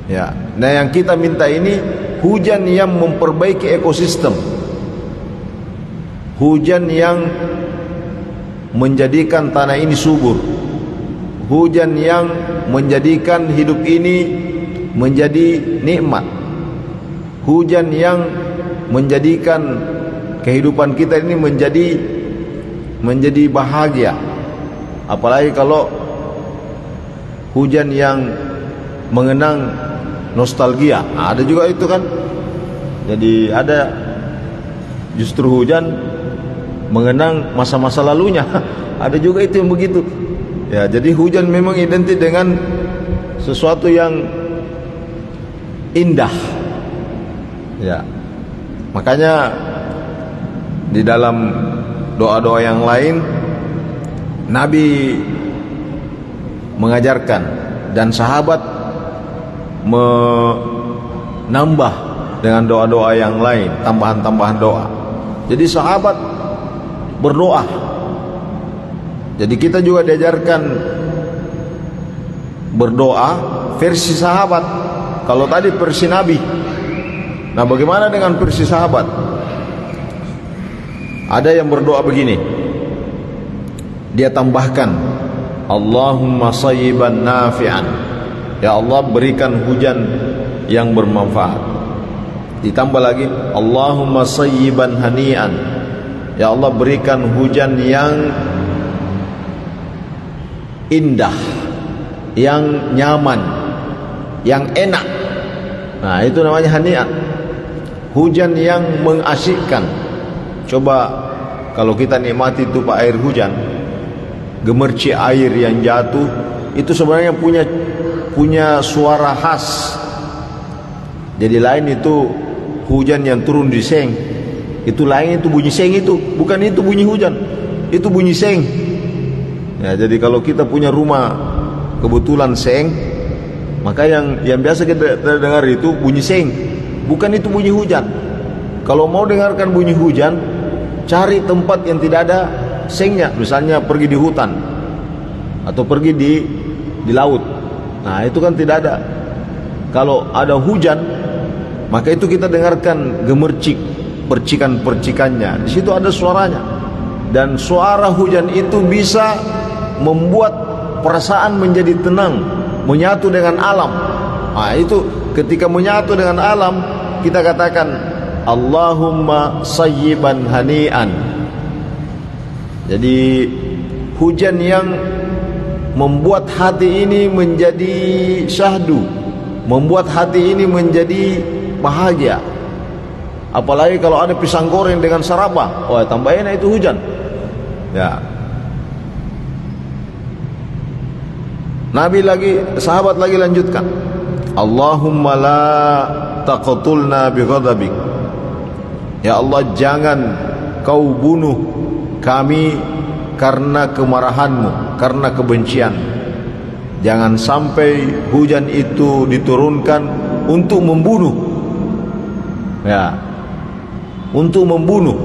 Ya, nah yang kita minta ini hujan yang memperbaiki ekosistem, hujan yang menjadikan tanah ini subur, hujan yang menjadikan hidup ini menjadi nikmat, hujan yang menjadikan kehidupan kita ini menjadi bahagia. Apalagi kalau hujan yang mengenang nostalgia, ada juga itu kan. Jadi ada justru hujan mengenang masa-masa lalunya. Ada juga itu yang begitu. Ya, jadi hujan memang identik dengan sesuatu yang indah. Ya. Makanya di dalam doa-doa yang lain Nabi mengajarkan dan sahabat menambah dengan doa-doa yang lain, tambahan-tambahan doa. Jadi sahabat berdoa. Jadi kita juga diajarkan berdoa versi sahabat. Kalau tadi versi Nabi, nah bagaimana dengan versi sahabat? Ada yang berdoa begini, dia tambahkan Allahumma sayyiban nafi'an, ya Allah berikan hujan yang bermanfaat. Ditambah lagi Allahumma sayyiban hani'an, ya Allah berikan hujan yang indah, yang nyaman, yang enak. Nah itu namanya hani'an, hujan yang mengasyikkan. Coba kalau kita nikmati itu Pak air hujan, gemercik air yang jatuh itu sebenarnya punya suara khas. Jadi lain itu hujan yang turun di seng, itu lain, itu bunyi seng, itu bukan itu bunyi hujan, itu bunyi seng. Ya, jadi kalau kita punya rumah kebetulan seng, maka yang biasa kita dengar itu bunyi seng, bukan itu bunyi hujan. Kalau mau dengarkan bunyi hujan, cari tempat yang tidak ada sengnya, misalnya pergi di hutan atau pergi di laut. Nah itu kan tidak ada. Kalau ada hujan, maka itu kita dengarkan gemercik, percikan-percikannya. Di situ ada suaranya, dan suara hujan itu bisa membuat perasaan menjadi tenang, menyatu dengan alam. Nah itu ketika menyatu dengan alam, kita katakan Allahumma sayyiban hani'an. Jadi hujan yang membuat hati ini menjadi syahdu, membuat hati ini menjadi bahagia. Apalagi kalau ada pisang goreng dengan saraba, wah tambah enak itu hujan. Ya. Nabi lagi, sahabat lagi lanjutkan, Allahumma la taqtulna bi ghadabik. Ya Allah, jangan kau bunuh kami karena kemarahanmu, karena kebencian. Jangan sampai hujan itu diturunkan untuk membunuh. Ya, untuk membunuh.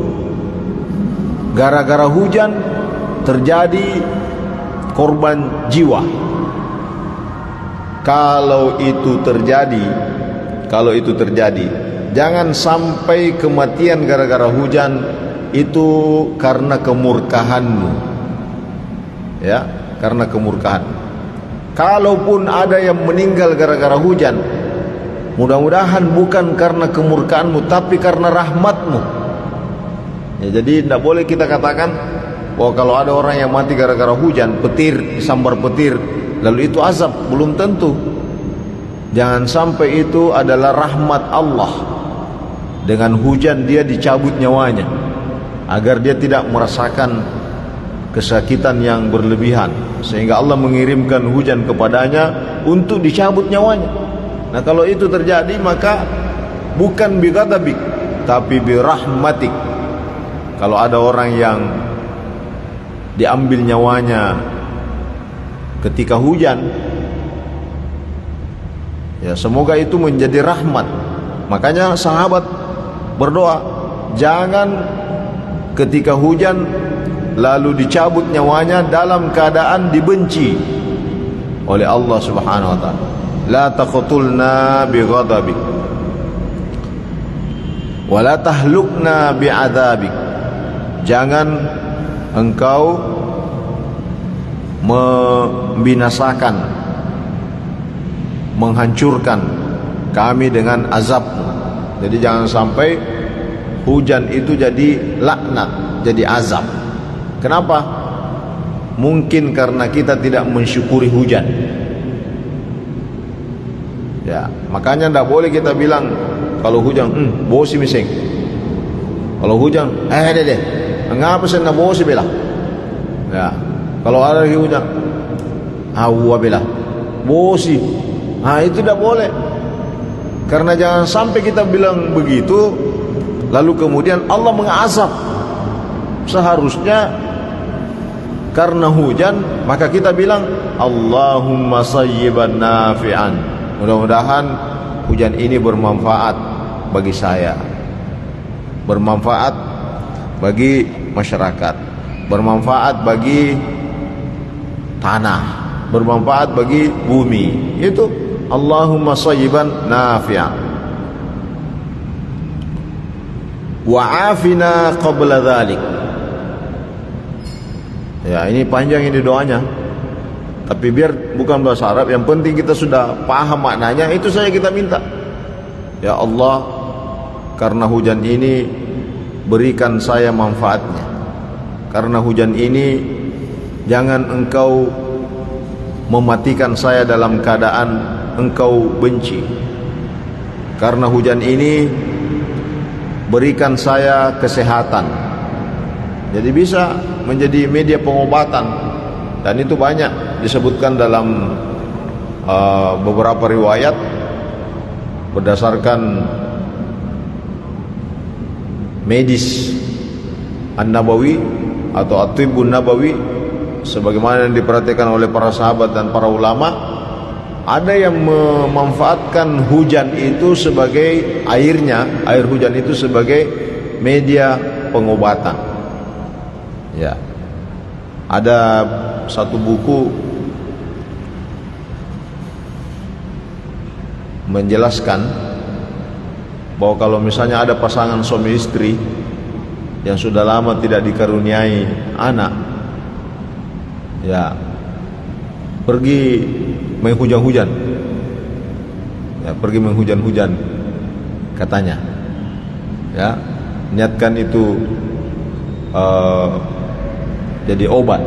Gara-gara hujan terjadi korban jiwa. Kalau itu terjadi, jangan sampai kematian gara-gara hujan itu karena kemurkahanmu. Ya, karena kemurkahan. Kalaupun ada yang meninggal gara-gara hujan, mudah-mudahan bukan karena kemurkaanmu, tapi karena rahmatmu. Ya, jadi tidak boleh kita katakan bahwa kalau ada orang yang mati gara-gara hujan, petir, sambar petir, lalu itu azab, belum tentu. Jangan sampai itu adalah rahmat Allah. Dengan hujan dia dicabut nyawanya, agar dia tidak merasakan kesakitan yang berlebihan, sehingga Allah mengirimkan hujan kepadanya untuk dicabut nyawanya. Nah kalau itu terjadi, maka bukan bi ghadabik, tapi bi rahmatik. Kalau ada orang yang diambil nyawanya ketika hujan, ya semoga itu menjadi rahmat. Makanya sahabat berdoa, jangan ketika hujan lalu dicabut nyawanya dalam keadaan dibenci oleh Allah Subhanahu wa taala. La taqtulna bi ghadabik wa la tahlukna bi adzabik. Jangan engkau membinasakan, menghancurkan kami dengan azabmu. Jadi jangan sampai hujan itu jadi laknat, jadi azab. Kenapa? Mungkin karena kita tidak mensyukuri hujan. Ya, makanya tidak boleh kita bilang kalau hujan, bosi mising. Kalau hujan, deh, ngapa sih na bosi bela? Ya, kalau ada lagi hujan, awa bela, bosi. Itu tidak boleh. Karena jangan sampai kita bilang begitu, lalu kemudian Allah mengazab. Seharusnya karena hujan, maka kita bilang Allahumma sayyiban nafi'an. Mudah-mudahan hujan ini bermanfaat bagi saya, bermanfaat bagi masyarakat, bermanfaat bagi tanah, bermanfaat bagi bumi. Itu Allahumma sayyiban nafi'an. Wa'afina qabla dhalik. Ya, ini panjang ini doanya. Tapi biar bukan bahasa Arab, yang penting kita sudah paham maknanya, itu saja kita minta. Ya Allah, karena hujan ini berikan saya manfaatnya. Karena hujan ini jangan engkau mematikan saya dalam keadaan engkau benci. Karena hujan ini berikan saya kesehatan. Jadi bisa menjadi media pengobatan. Dan itu banyak disebutkan dalam beberapa riwayat berdasarkan medis An-Nabawi atau At-Tibbun Nabawi, sebagaimana yang diperhatikan oleh para sahabat dan para ulama. Ada yang memanfaatkan hujan itu sebagai air hujan itu sebagai media pengobatan. Ya, ada satu buku menjelaskan bahwa kalau misalnya ada pasangan suami istri yang sudah lama tidak dikaruniai anak, ya pergi menghujan-hujan, ya pergi menghujan-hujan katanya, ya niatkan itu jadi obat.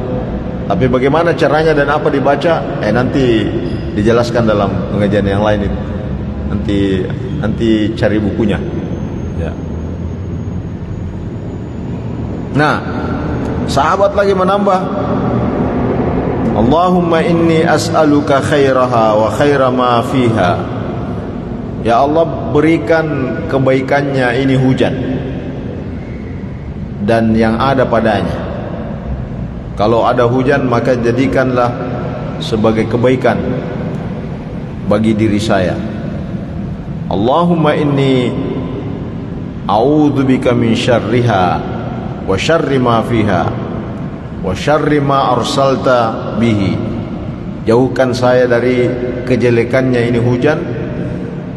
Tapi bagaimana caranya dan apa dibaca, nanti dijelaskan dalam pengajian yang lain itu. Nanti cari bukunya. Ya. Nah, sahabat lagi menambah, Allahumma inni as'aluka khairaha wa khaira ma fiha. Ya Allah, berikan kebaikannya ini hujan dan yang ada padanya. Kalau ada hujan, maka jadikanlah sebagai kebaikan bagi diri saya. Allahumma inni a'udzubika min syarriha wa syarri ma fiha wa syarri ma arsalta bihi. Jauhkan saya dari kejelekannya ini hujan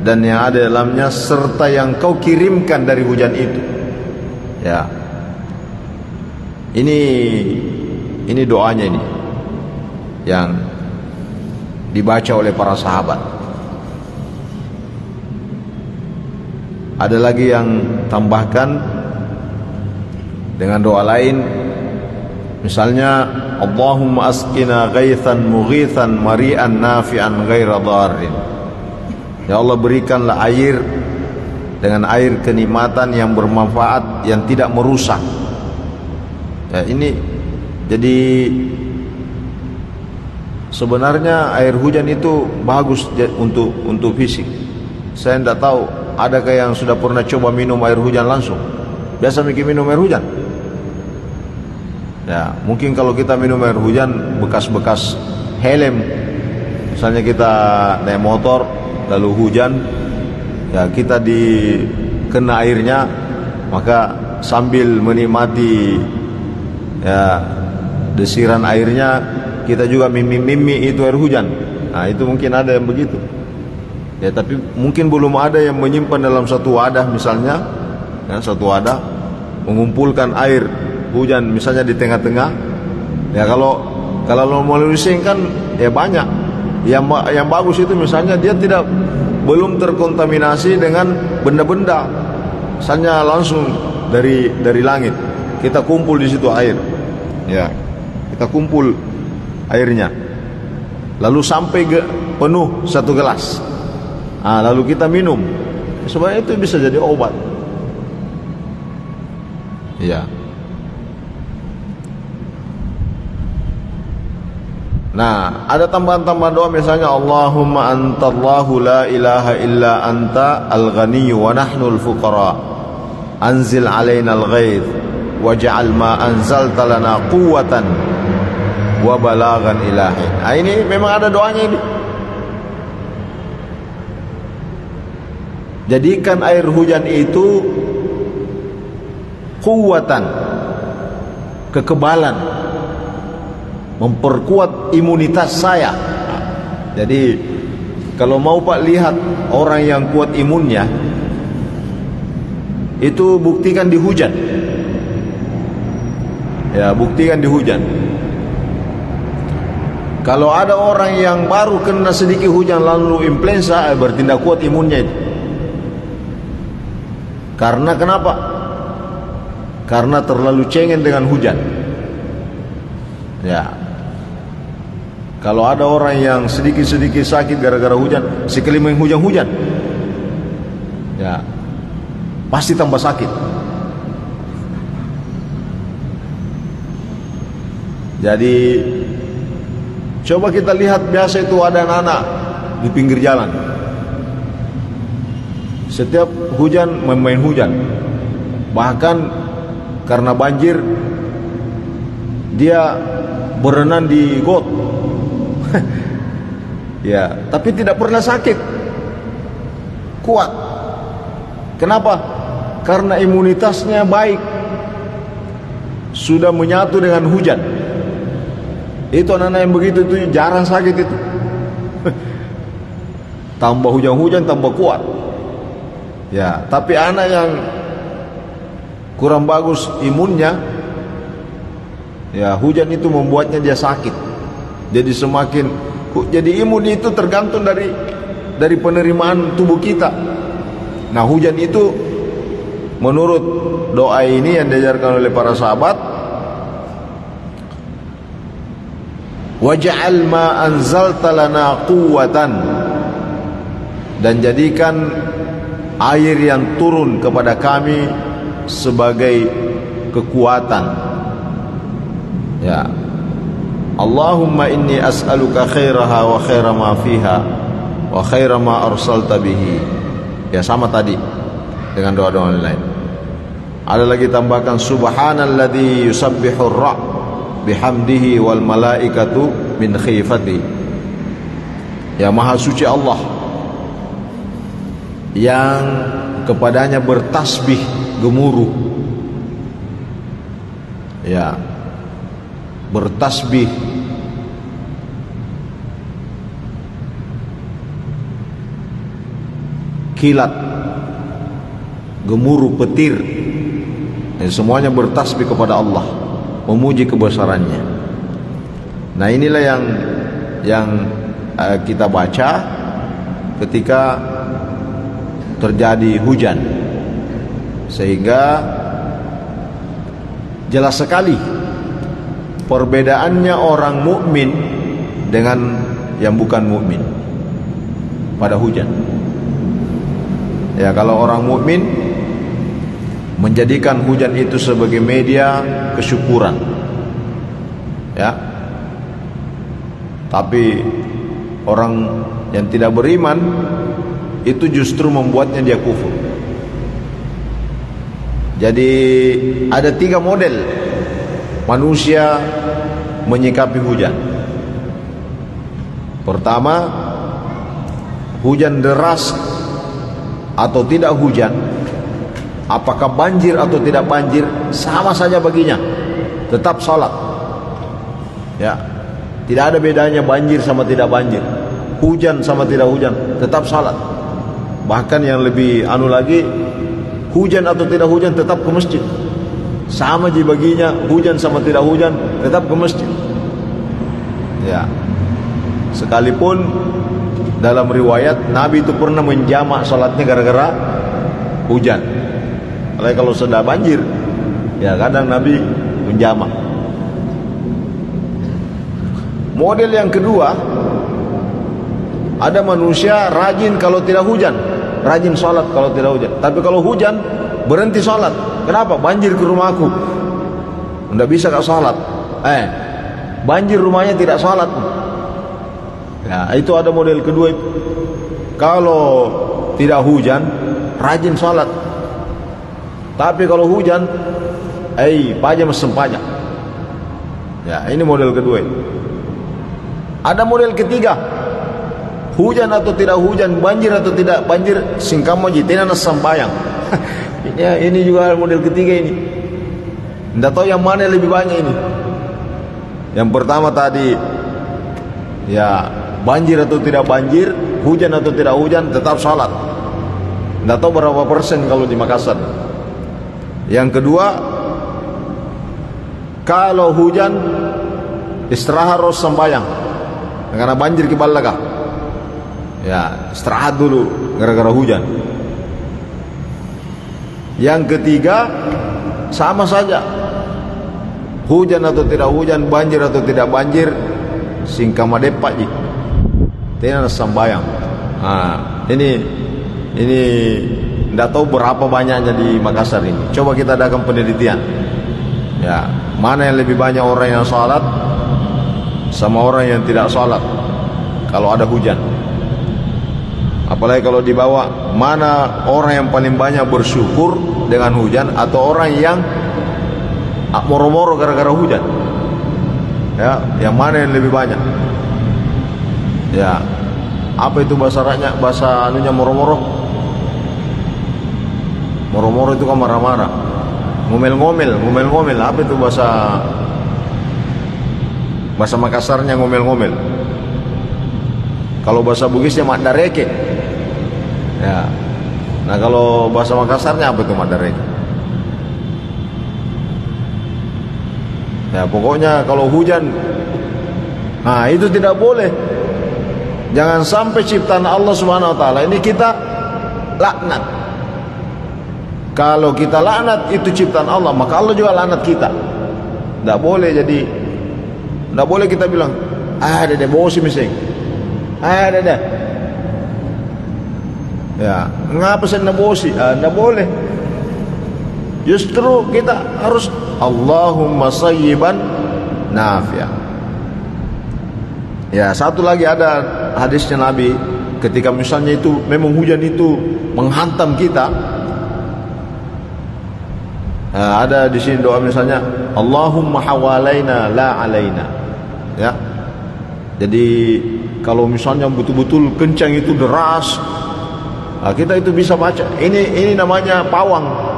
dan yang ada dalamnya, serta yang kau kirimkan dari hujan itu. Ya, ini doanya ini yang dibaca oleh para sahabat. Ada lagi yang tambahkan dengan doa lain, Misalnya, Allahumma asqina ghaithan mughithan mari'an nafi'an ghaira dharrin. Ya Allah, berikanlah air dengan air kenikmatan yang bermanfaat, yang tidak merusak. Ya, ini jadi sebenarnya air hujan itu bagus untuk fisik. Saya tidak tahu adakah yang sudah pernah coba minum air hujan langsung. Biasa minum air hujan. Ya, mungkin kalau kita minum air hujan bekas-bekas helm, misalnya kita naik motor lalu hujan, ya kita dikena airnya, maka sambil menikmati ya desiran airnya, kita juga mimi itu air hujan. Nah, itu mungkin ada yang begitu. Ya, tapi mungkin belum ada yang menyimpan dalam satu wadah misalnya, ya, satu wadah mengumpulkan air hujan misalnya di tengah-tengah. Ya, kalau mau lusin kan ya banyak. Yang bagus itu misalnya dia belum terkontaminasi dengan benda-benda. Misalnya langsung dari langit. Kita kumpul di situ air. Ya, kita kumpul airnya. Lalu sampai penuh satu gelas. Lalu kita minum. Sebenarnya itu bisa jadi obat. Ya. Nah, ada tambahan-tambahan doa misalnya Allahumma antallahu la ilaha illa anta al-ghaniyyu wa nahnu al-fuqara anzil alaina al-ghaith waj'al ma anzalta lana quwwatan wa balaghan ilahi. Nah, ini memang ada doanya ini. Jadikan air hujan itu quwwatan, kekebalan, memperkuat imunitas saya. Jadi kalau mau Pak lihat orang yang kuat imunnya, itu buktikan di hujan. Ya, buktikan di hujan. Kalau ada orang yang baru kena sedikit hujan lalu influenza, berarti tidak kuat imunnya itu. Karena kenapa? Karena terlalu cengeng dengan hujan. Ya. Kalau ada orang yang sedikit-sedikit sakit gara-gara hujan, sekali main hujan-hujan, ya pasti tambah sakit. Jadi coba kita lihat, biasa itu ada anak-anak di pinggir jalan. Setiap hujan main hujan. Bahkan karena banjir dia berenang di got. Ya, tapi tidak pernah sakit. Kuat. Kenapa? Karena imunitasnya baik. Sudah menyatu dengan hujan. Itu anak-anak yang begitu itu jarang sakit itu. Tambah hujan-hujan tambah kuat. Ya, tapi anak yang kurang bagus imunnya, ya hujan itu membuatnya dia sakit. Jadi imun itu tergantung dari penerimaan tubuh kita. Nah, hujan itu menurut doa ini yang diajarkan oleh para sahabat, waj'al ma anzalta lana quwwatan, dan jadikan air yang turun kepada kami sebagai kekuatan. Ya. Allahumma inni as'aluka khairaha wa khaira ma fiha wa khaira ma arsalta bihi. Ya, sama tadi dengan doa-doa lain. Ada lagi tambahkan subhanalladzi yusabbihu ar-ra' bihamdihi wal malaikatu min khifati. Ya, maha suci Allah yang kepadanya bertasbih gemuruh. Ya, bertasbih kilat, gemuruh, petir, semuanya bertasbih kepada Allah, memuji kebesarannya. Nah, inilah yang kita baca ketika terjadi hujan, sehingga jelas sekali perbedaannya orang mukmin dengan yang bukan mukmin pada hujan. Ya, kalau orang mukmin menjadikan hujan itu sebagai media kesyukuran, ya. Tapi orang yang tidak beriman itu justru membuatnya dia kufur. Jadi ada 3 model manusia menyikapi hujan. Pertama, hujan deras atau tidak hujan, apakah banjir atau tidak banjir, sama saja baginya, tetap salat. Ya, tidak ada bedanya banjir sama tidak banjir, hujan sama tidak hujan, tetap salat. Bahkan yang lebih lagi, hujan atau tidak hujan tetap ke masjid. Sama aja baginya, hujan sama tidak hujan tetap ke masjid. Ya. Sekalipun dalam riwayat Nabi itu pernah menjamak salatnya gara-gara hujan. Kalau sudah banjir, ya kadang Nabi menjamak. Model yang kedua, ada manusia rajin kalau tidak hujan, rajin sholat kalau tidak hujan. Tapi kalau hujan berhenti sholat. Kenapa? Banjir ke rumahku, tidak bisa gak sholat. Banjir rumahnya tidak sholat. Ya, itu ada model kedua itu. Kalau tidak hujan rajin sholat. Tapi kalau hujan, pajak mesem pajak. Ya, ini model kedua. Ada model ketiga, hujan atau tidak hujan, banjir atau tidak banjir, singkam aja, tidak sembayang. Ya, ini juga model ketiga ini. Tidak tahu yang mana yang lebih banyak ini. Yang pertama tadi, ya banjir atau tidak banjir, hujan atau tidak hujan, tetap salat. Tidak tahu berapa persen kalau di Makassar. Yang kedua, kalau hujan istirahat harus sembahyang karena banjir ke Balaga. Ya, istirahat dulu gara-gara hujan. Yang ketiga, sama saja, hujan atau tidak hujan, banjir atau tidak banjir, singkama depak ji, tidak sembahyang. Ini tidak tahu berapa banyaknya di Makassar ini. Coba kita adakan penelitian. Ya, mana yang lebih banyak orang yang sholat sama orang yang tidak sholat kalau ada hujan. Apalagi kalau dibawa, mana orang yang paling banyak bersyukur dengan hujan atau orang yang moro-moro gara-gara hujan. Ya, yang mana yang lebih banyak? Ya, apa itu bahasa anunya moro-moro? Moro-moro itu kan marah-marah. Ngomel-ngomel. Apa itu bahasa Makassarnya ngomel-ngomel? Kalau bahasa Bugisnya mandareke. Ya. Nah, kalau bahasa Makassarnya apa itu mandareke? Ya, pokoknya kalau hujan, itu tidak boleh. Jangan sampai ciptaan Allah Subhanahu wa taala ini kita laknat. Kalau kita laknat itu ciptaan Allah, maka Allah juga laknat kita. Tidak boleh. Jadi tidak boleh kita bilang, ada bosi mising. Ada. Ya, ngapa saya bosi? Tidak boleh. Justru kita harus Allahumma sayyiban nafi'ah. Ya, satu lagi ada hadisnya Nabi, ketika misalnya itu memang hujan itu menghantam kita. Ada di sini doa misalnya, Allahumma hawalaina la alaina. Ya. Jadi kalau misalnya betul-betul kencang itu deras, kita itu bisa baca. Ini namanya pawang.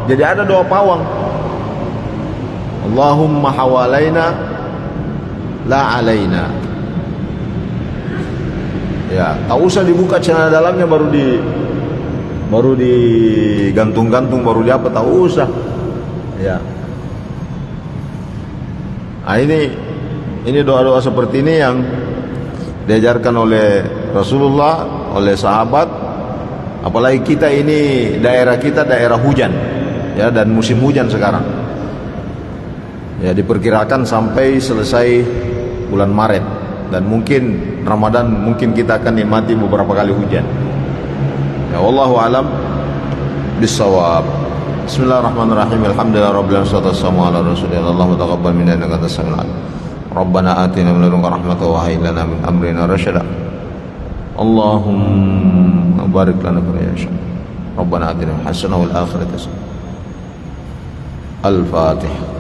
Jadi ada doa pawang. Allahumma hawalaina la alaina. Ya, tak usah dibuka celana dalamnya baru digantung-gantung, baru diapa, tak usah. Ya. Ini doa-doa seperti ini yang diajarkan oleh Rasulullah, oleh sahabat. Apalagi kita ini daerah hujan, ya, dan musim hujan sekarang. Ya, diperkirakan sampai selesai bulan Maret, dan mungkin Ramadan mungkin kita akan nikmati beberapa kali hujan. Ya, wallahu alam bisawab. Bismillahirrahmanirrahim. Alhamdulillahirabbil alamin, wassalamu ala rasulillah. Allahumma taqabbal minna innaka antas samiul alim. Rabbana atina min ladunka rahmatan wa hayyi lana min amrina rasyada. Allahumma barik lana fi syai. Rabbana atina hasanah wal akhirati hasanah. Al-Fatihah.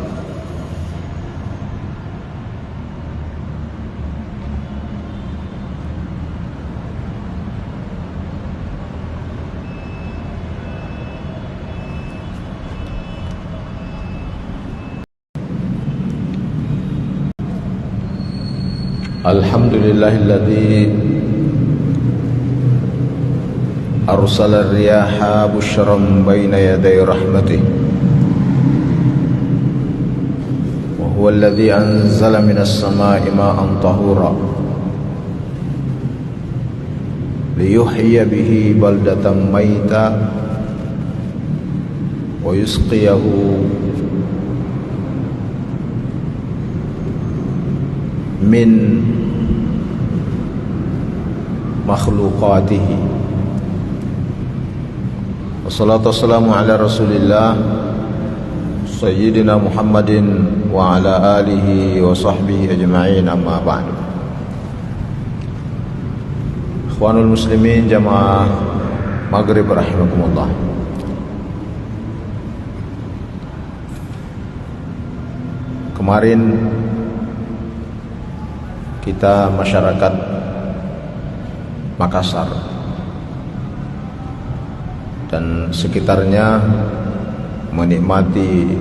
Alhamdulillahilladzi arsala ar-riyaha bushran baina yaday rahmatih wa huwa alladzi anzala minas samaa'i ma'an tahura liyuhyiya bihi baldatan mayta wa yusqiyahu min makhlukatihi. Wassalatu wassalamu ala rasulillah Sayyidina Muhammadin wa ala alihi wa sahbihi ajma'in, amma ba'du. Ikhwanul muslimin jamaah Maghrib rahimakumullah. Kemarin kita masyarakat Makassar dan sekitarnya menikmati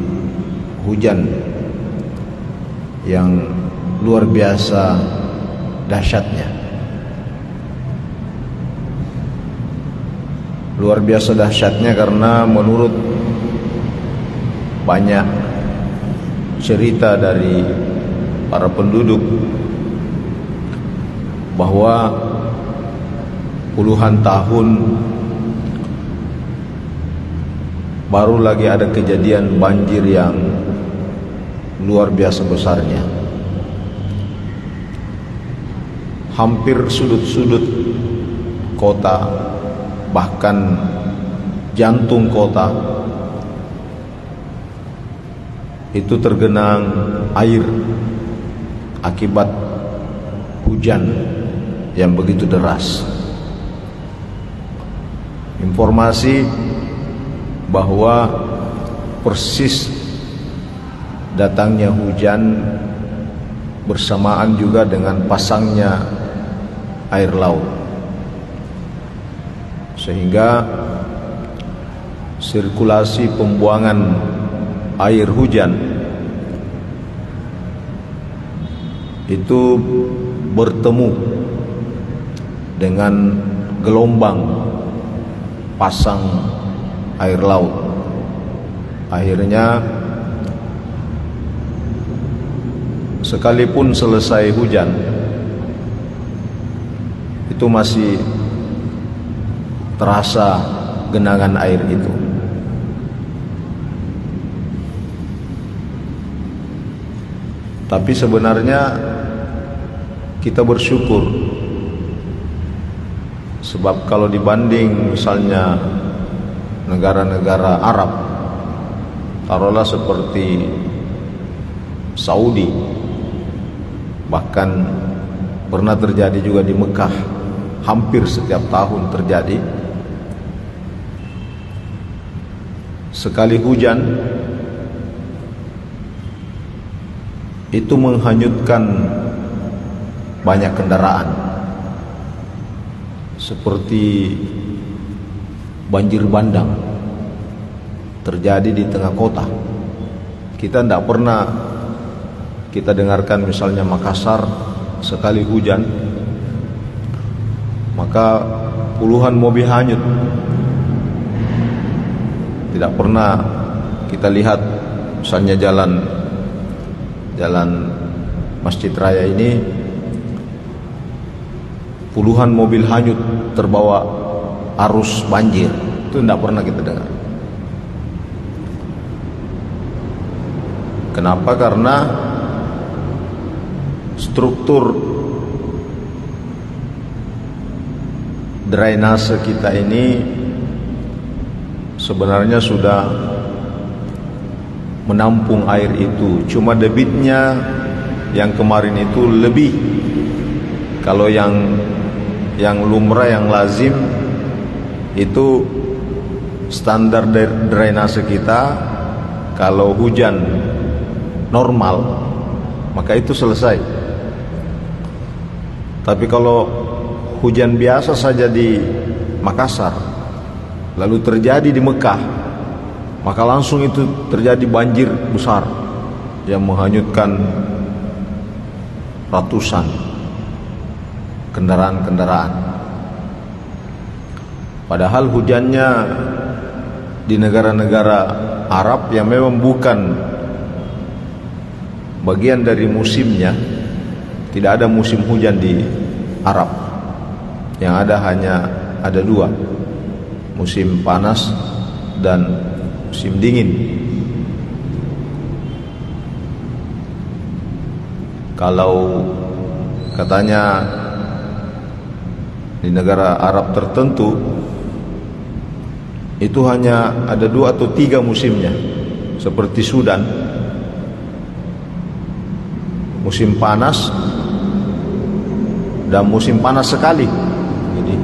hujan yang luar biasa dahsyatnya. Luar biasa dahsyatnya karena menurut banyak cerita dari para penduduk bahwa puluhan tahun baru lagi ada kejadian banjir yang luar biasa besarnya. Hampir sudut-sudut kota, bahkan jantung kota itu tergenang air akibat hujan yang begitu deras. Informasi bahwa persis datangnya hujan bersamaan juga dengan pasangnya air laut, sehingga sirkulasi pembuangan air hujan itu bertemu dengan gelombang pasang air laut. Akhirnya sekalipun selesai hujan itu masih terasa genangan air itu. Tapi sebenarnya kita bersyukur, sebab kalau dibanding misalnya negara-negara Arab, taruhlah seperti Saudi, bahkan pernah terjadi juga di Mekah, hampir setiap tahun terjadi. Sekali hujan itu menghanyutkan banyak kendaraan, seperti banjir bandang terjadi di tengah kota. Kita tidak pernah kita dengarkan misalnya Makassar sekali hujan maka puluhan mobil hanyut. Tidak pernah kita lihat misalnya jalan Masjid Raya ini puluhan mobil hanyut terbawa arus banjir. Itu tidak pernah kita dengar. Kenapa? Karena struktur drainase kita ini sebenarnya sudah menampung air itu, cuma debitnya yang kemarin itu lebih. Kalau yang lumrah, yang lazim itu standar drainase kita, kalau hujan normal maka itu selesai. Tapi kalau hujan biasa saja di Makassar lalu terjadi di Mekah, maka langsung itu terjadi banjir besar yang menghanyutkan ratusan kendaraan-kendaraan. Padahal hujannya di negara-negara Arab yang memang bukan bagian dari musimnya, tidak ada musim hujan di Arab. Yang ada hanya ada dua, musim panas dan musim dingin. Kalau katanya di negara Arab tertentu itu hanya ada 2 atau 3 musimnya, seperti Sudan, musim panas dan musim panas sekali. Jadi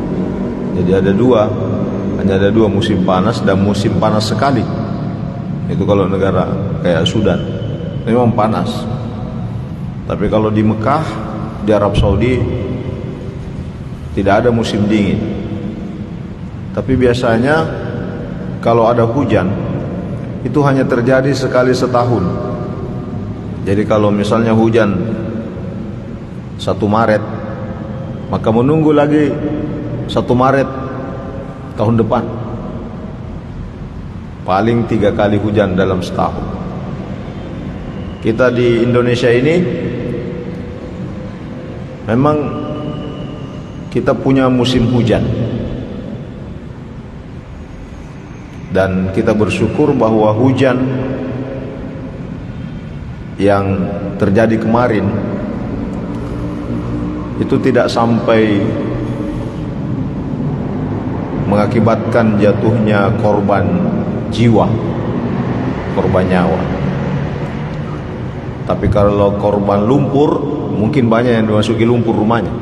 hanya ada dua musim panas dan musim panas sekali. Itu kalau negara kayak Sudan memang panas. Tapi kalau di Mekah, di Arab Saudi tidak ada musim dingin. Tapi biasanya kalau ada hujan itu hanya terjadi sekali setahun. Jadi kalau misalnya hujan 1 Maret, maka menunggu lagi 1 Maret tahun depan. Paling 3 kali hujan dalam setahun. Kita di Indonesia ini memang kita punya musim hujan, dan kita bersyukur bahwa hujan yang terjadi kemarin itu tidak sampai mengakibatkan jatuhnya korban jiwa, korban nyawa. Tapi kalau korban lumpur, mungkin banyak yang dimasuki lumpur rumahnya.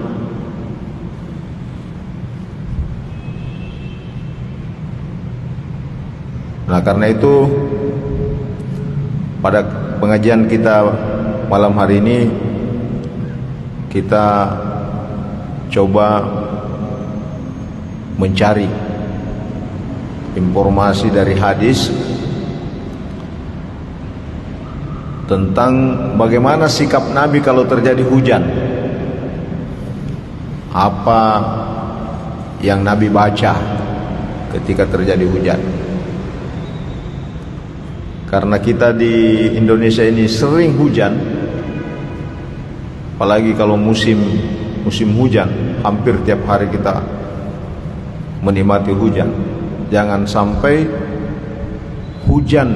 Nah, karena itu pada pengajian kita malam hari ini kita coba mencari informasi dari hadis tentang bagaimana sikap Nabi kalau terjadi hujan. Apa yang Nabi baca ketika terjadi hujan. Karena kita di Indonesia ini sering hujan, apalagi kalau musim hujan, hampir tiap hari kita menikmati hujan. Jangan sampai hujan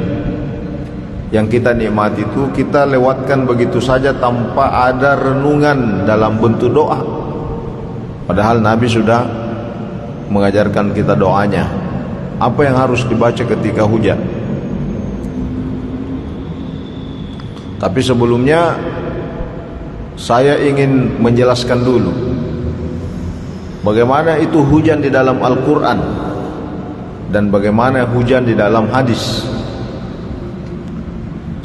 yang kita nikmati itu kita lewatkan begitu saja tanpa ada renungan dalam bentuk doa. Padahal Nabi sudah mengajarkan kita doanya. Apa yang harus dibaca ketika hujan? Tapi sebelumnya saya ingin menjelaskan dulu bagaimana itu hujan di dalam Al-Quran dan bagaimana hujan di dalam hadis.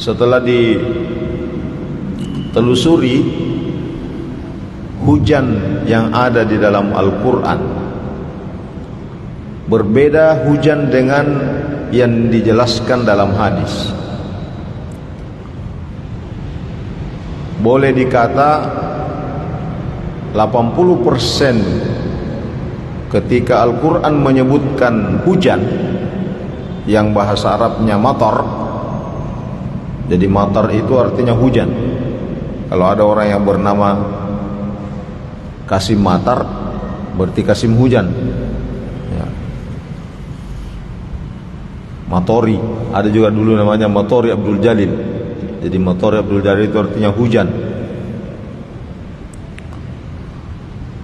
Setelah ditelusuri hujan yang ada di dalam Al-Quran berbeda hujan dengan yang dijelaskan dalam hadis. Boleh dikata 80% ketika Al-Quran menyebutkan hujan yang bahasa Arabnya matar. Jadi matar itu artinya hujan. Kalau ada orang yang bernama Kasim Matar, berarti Kasim hujan ya. Matori, ada juga dulu namanya Matori Abdul Jalil. Jadi matar Abdul Jari itu artinya hujan.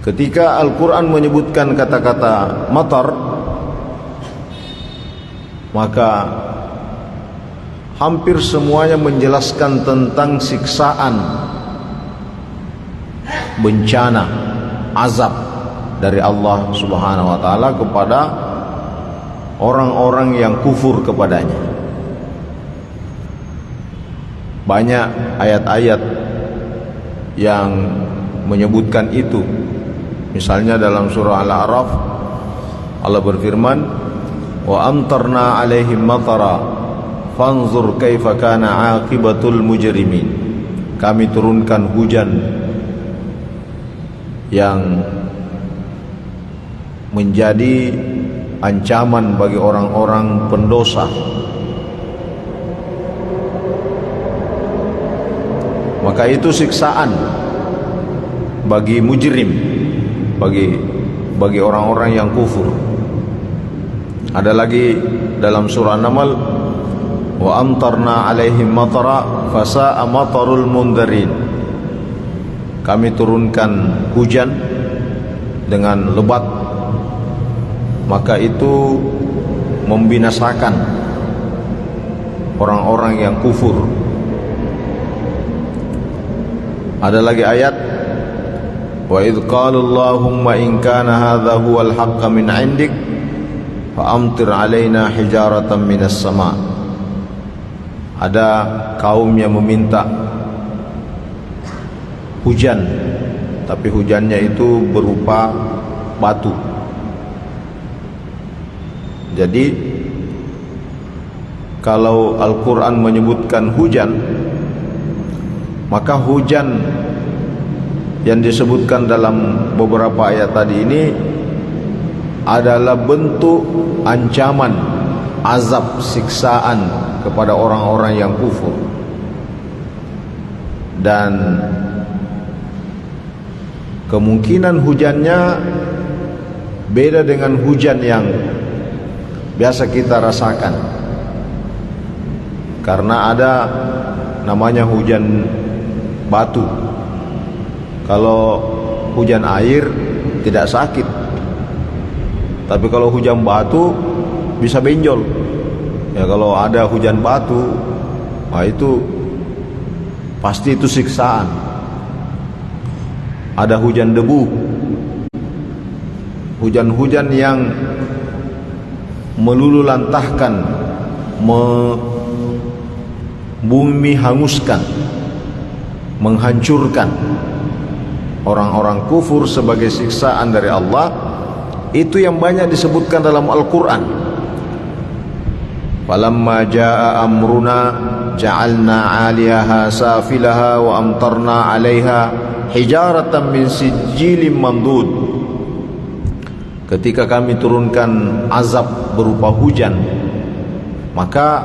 Ketika Al-Quran menyebutkan kata-kata matar, maka hampir semuanya menjelaskan tentang siksaan, bencana, azab dari Allah Subhanahu wa taala kepada orang-orang yang kufur kepadanya. Banyak ayat-ayat yang menyebutkan itu. Misalnya dalam surah Al-A'raf Allah berfirman, wa amtarna alaihim matara fanzur kaifa kana aqibatul mujrimin. Kami turunkan hujan yang menjadi ancaman bagi orang-orang pendosa. Maka itu siksaan bagi mujrim, bagi orang-orang yang kufur. Ada lagi dalam surah Naml, wa amtarna alaihim matara fasa'a matarul mundarin. Kami turunkan hujan dengan lebat, maka itu membinasakan orang-orang yang kufur. Ada lagi ayat, wa idh qala Allahumma in kana hadha huwal haqqa min 'indik fa amtir 'alaina hijaratan minas sama'. Ada kaum yang meminta hujan, tapi hujannya itu berupa batu. Jadi kalau Al-Quran menyebutkan hujan, maka hujan yang disebutkan dalam beberapa ayat tadi ini adalah bentuk ancaman, azab, siksaan kepada orang-orang yang kufur. Dan kemungkinan hujannya beda dengan hujan yang biasa kita rasakan, karena ada namanya hujan batu. Kalau hujan air tidak sakit, tapi kalau hujan batu bisa benjol. Ya, kalau ada hujan batu, nah itu pasti itu siksaan. Ada hujan debu, hujan-hujan yang melululantahkan, bumi hanguskan, menghancurkan orang-orang kufur sebagai siksaan dari Allah. Itu yang banyak disebutkan dalam Al-Quran. Falamma jaa amruna ja'alna 'aliyaha safilaha wa amtarna 'alaiha hijaratan min sijilin mandud. Ketika kami turunkan azab berupa hujan, maka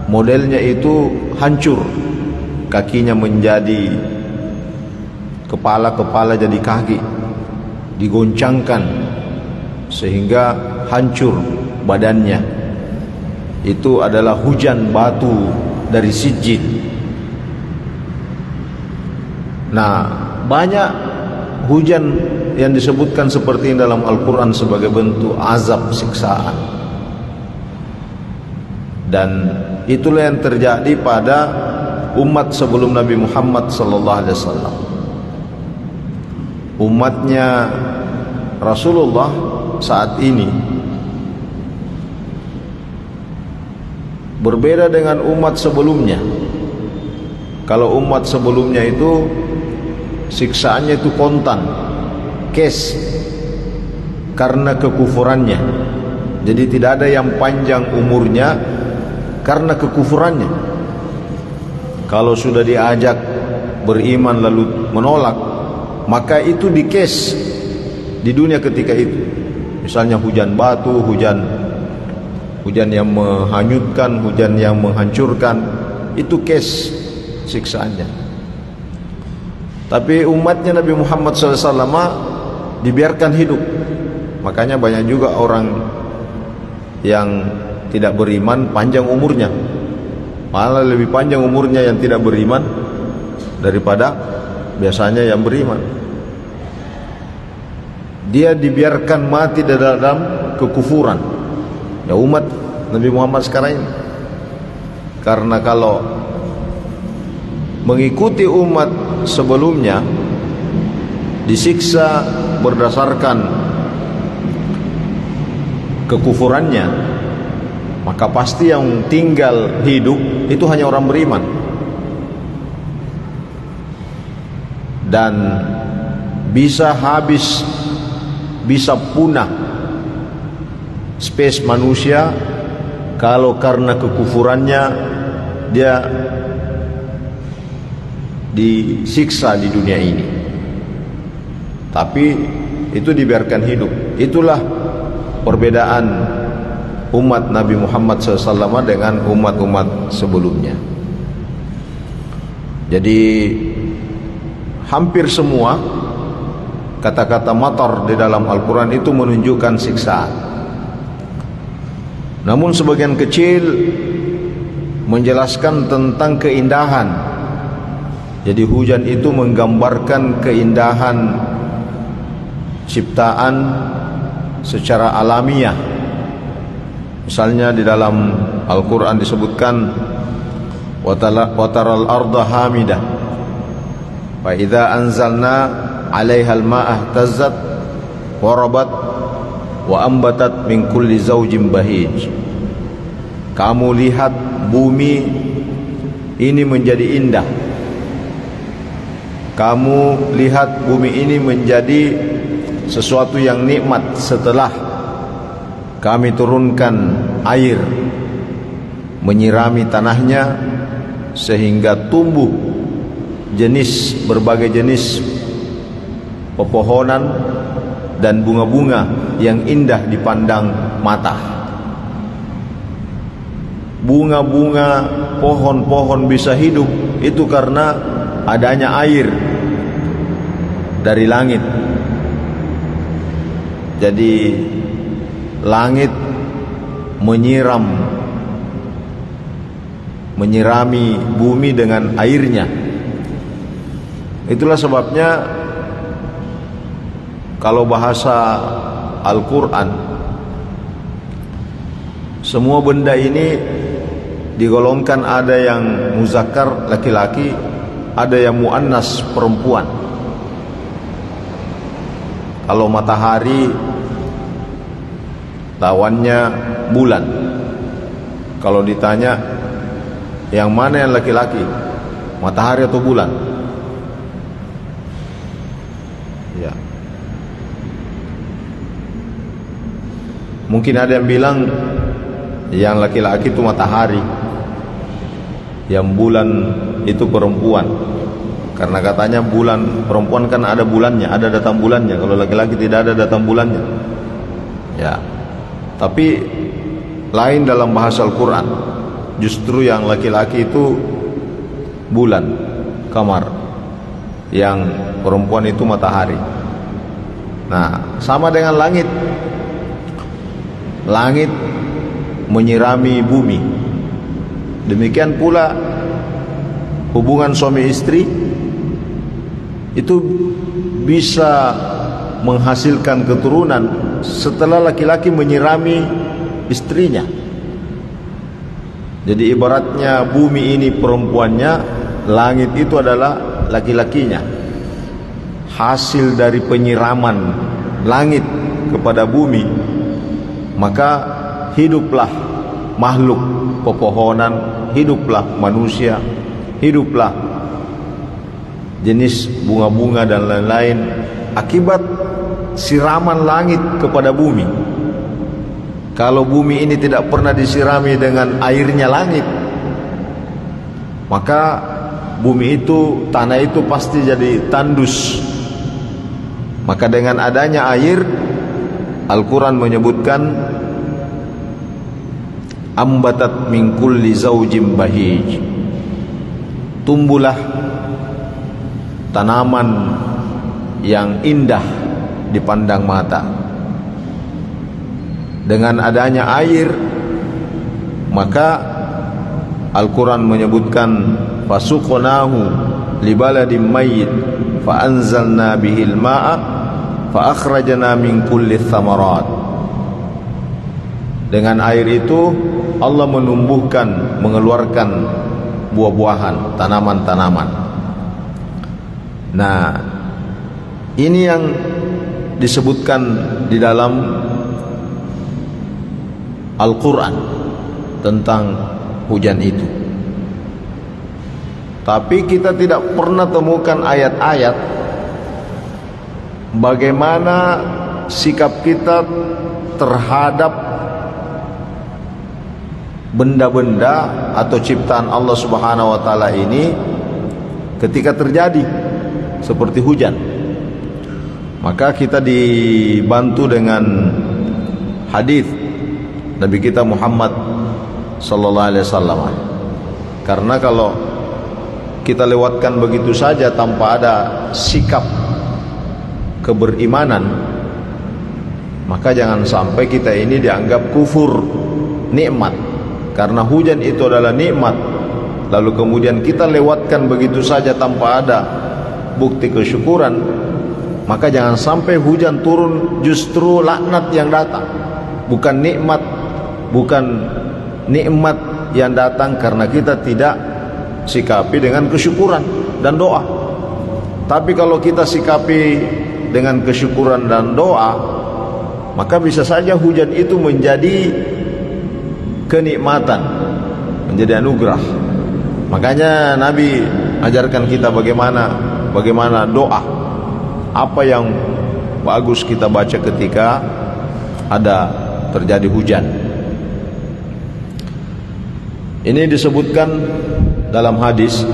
modelnya itu hancur, kakinya menjadi kepala jadi kaki, digoncangkan sehingga hancur badannya. Itu adalah hujan batu dari sijil. Nah, banyak hujan yang disebutkan seperti ini dalam Al-Quran sebagai bentuk azab, siksaan. Dan itulah yang terjadi pada umat sebelum Nabi Muhammad SAW. Umatnya Rasulullah saat ini berbeda dengan umat sebelumnya. Kalau umat sebelumnya itu siksaannya itu kontan, cash, karena kekufurannya. Jadi tidak ada yang panjang umurnya karena kekufurannya. Kalau sudah diajak beriman lalu menolak, maka itu di case di dunia ketika itu. Misalnya hujan batu, hujan yang menghanyutkan, hujan yang menghancurkan, itu case siksaannya. Tapi umatnya Nabi Muhammad SAW dibiarkan hidup. Makanya banyak juga orang yang tidak beriman panjang umurnya. Malah lebih panjang umurnya yang tidak beriman daripada biasanya yang beriman. Dia dibiarkan mati dalam kekufuran, ya umat Nabi Muhammad sekarang ini. Karena kalau mengikuti umat sebelumnya disiksa berdasarkan kekufurannya, maka pasti yang tinggal hidup itu hanya orang beriman. Dan bisa habis, bisa punah spesies manusia kalau karena kekufurannya dia disiksa di dunia ini. Tapi itu dibiarkan hidup. Itulah perbedaan umat Nabi Muhammad SAW dengan umat-umat sebelumnya. Jadi hampir semua kata-kata matar di dalam Al-Quran itu menunjukkan siksaan. Namun sebagian kecil menjelaskan tentang keindahan. Jadi hujan itu menggambarkan keindahan ciptaan secara alamiah. Misalnya di dalam Al-Quran disebutkan wataral arda hamidah fa idza anzalna 'alaiha al-ma'a tazzat warabat wa ambatat min kulli zawjin bahij. Kamu lihat bumi ini menjadi indah. Kamu lihat bumi ini menjadi sesuatu yang nikmat setelah kami turunkan air menyirami tanahnya sehingga tumbuh berbagai jenis pepohonan dan bunga-bunga yang indah dipandang mata. Bunga-bunga, pohon-pohon bisa hidup itu karena adanya air dari langit. Jadi langit menyirami bumi dengan airnya. Itulah sebabnya kalau bahasa Al-Quran, semua benda ini digolongkan, ada yang muzakkar laki-laki, ada yang muannas perempuan. Kalau matahari lawannya bulan. Kalau ditanya yang mana yang laki-laki, matahari atau bulan? Ya. Mungkin ada yang bilang yang laki-laki itu matahari, yang bulan itu perempuan. Karena katanya bulan perempuan kan ada bulannya, ada datang bulannya. Kalau laki-laki tidak ada datang bulannya. Ya. Tapi lain dalam bahasa Al-Quran. Justru yang laki-laki itu bulan, kamar. Yang perempuan itu matahari. Nah, sama dengan langit. Langit menyirami bumi. Demikian pula hubungan suami istri itu bisa menghasilkan keturunan setelah laki-laki menyirami istrinya. Jadi ibaratnya bumi ini perempuannya, langit itu adalah laki-lakinya. Hasil dari penyiraman langit kepada bumi, maka hiduplah makhluk pepohonan, hiduplah manusia, hiduplah jenis bunga-bunga dan lain-lain akibat siraman langit kepada bumi. Kalau bumi ini tidak pernah disirami dengan airnya langit, maka bumi itu, tanah itu pasti jadi tandus. Maka dengan adanya air, Al-Quran menyebutkan ambatat min kulli zawjin bahij, tumbuhlah tanaman yang indah dipandang mata. Dengan adanya air, maka Al-Quran menyebutkan fasuqnahu libaladin mayyit fa anzalna bihil ma'a fa akhrajna min kulli thamarat. Dengan air itu Allah menumbuhkan, mengeluarkan buah-buahan, tanaman-tanaman. Nah, ini yang disebutkan di dalam Al-Quran tentang hujan itu. Tapi kita tidak pernah temukan ayat-ayat bagaimana sikap kita terhadap benda-benda atau ciptaan Allah Subhanahu wa taala ini ketika terjadi seperti hujan. Maka kita dibantu dengan hadis Nabi kita Muhammad sallallahu alaihi wasallam. Karena kalau kita lewatkan begitu saja tanpa ada sikap keberimanan, maka jangan sampai kita ini dianggap kufur nikmat. Karena hujan itu adalah nikmat, lalu kemudian kita lewatkan begitu saja tanpa ada bukti kesyukuran, maka jangan sampai hujan turun justru laknat yang datang, bukan nikmat yang datang karena kita tidak sikapi dengan kesyukuran dan doa. Tapi kalau kita sikapi dengan kesyukuran dan doa, maka bisa saja hujan itu menjadi kenikmatan, menjadi anugerah. Makanya Nabi ajarkan kita bagaimana doa, apa yang bagus kita baca ketika ada terjadi hujan. Ini disebutkan dalam hadis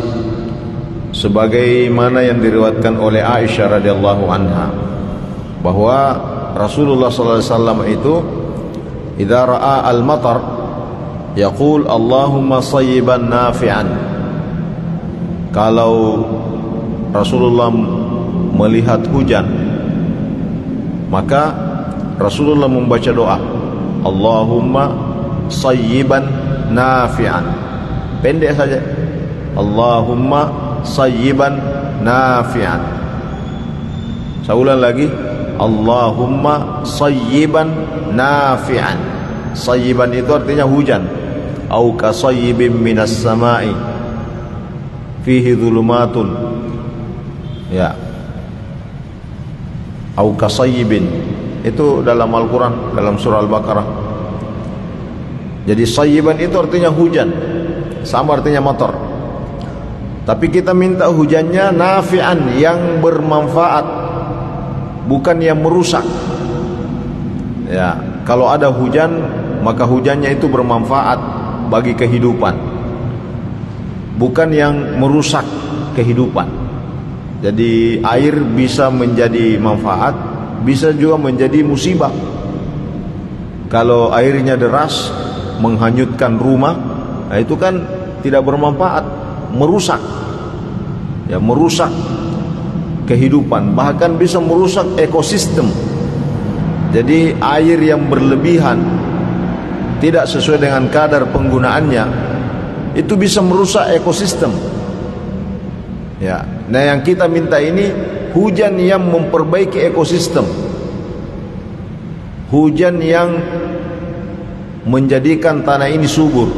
sebagaimana yang diriwayatkan oleh Aisyah radhiyallahu anha, bahwa Rasulullah sallallahu alaihi wasallam itu idza ra'a al-matar yaqul Allahumma sayyiban nafi'an. Kalau Rasulullah melihat hujan, maka Rasulullah membaca doa Allahumma sayyiban nafi'an. Pendek saja, Allahumma sayyiban nafi'an. Saya ulang lagi, Allahumma sayyiban nafi'an. Sayyiban itu artinya hujan. Au kasayyibin minas sama'i fihi dhulumatun, ya, au kasayyibin itu dalam Al-Quran, dalam surah Al-Baqarah. Jadi sayyiban itu artinya hujan, sama artinya motor. Tapi kita minta hujannya nafi'an, yang bermanfaat, bukan yang merusak. Ya, kalau ada hujan, maka hujannya itu bermanfaat bagi kehidupan, bukan yang merusak kehidupan. Jadi air bisa menjadi manfaat, bisa juga menjadi musibah. Kalau airnya deras menghanyutkan rumah, nah itu kan tidak bermanfaat, merusak. Ya, merusak kehidupan, bahkan bisa merusak ekosistem. Jadi air yang berlebihan, tidak sesuai dengan kadar penggunaannya, itu bisa merusak ekosistem. Ya, nah yang kita minta ini hujan yang memperbaiki ekosistem, hujan yang menjadikan tanah ini subur,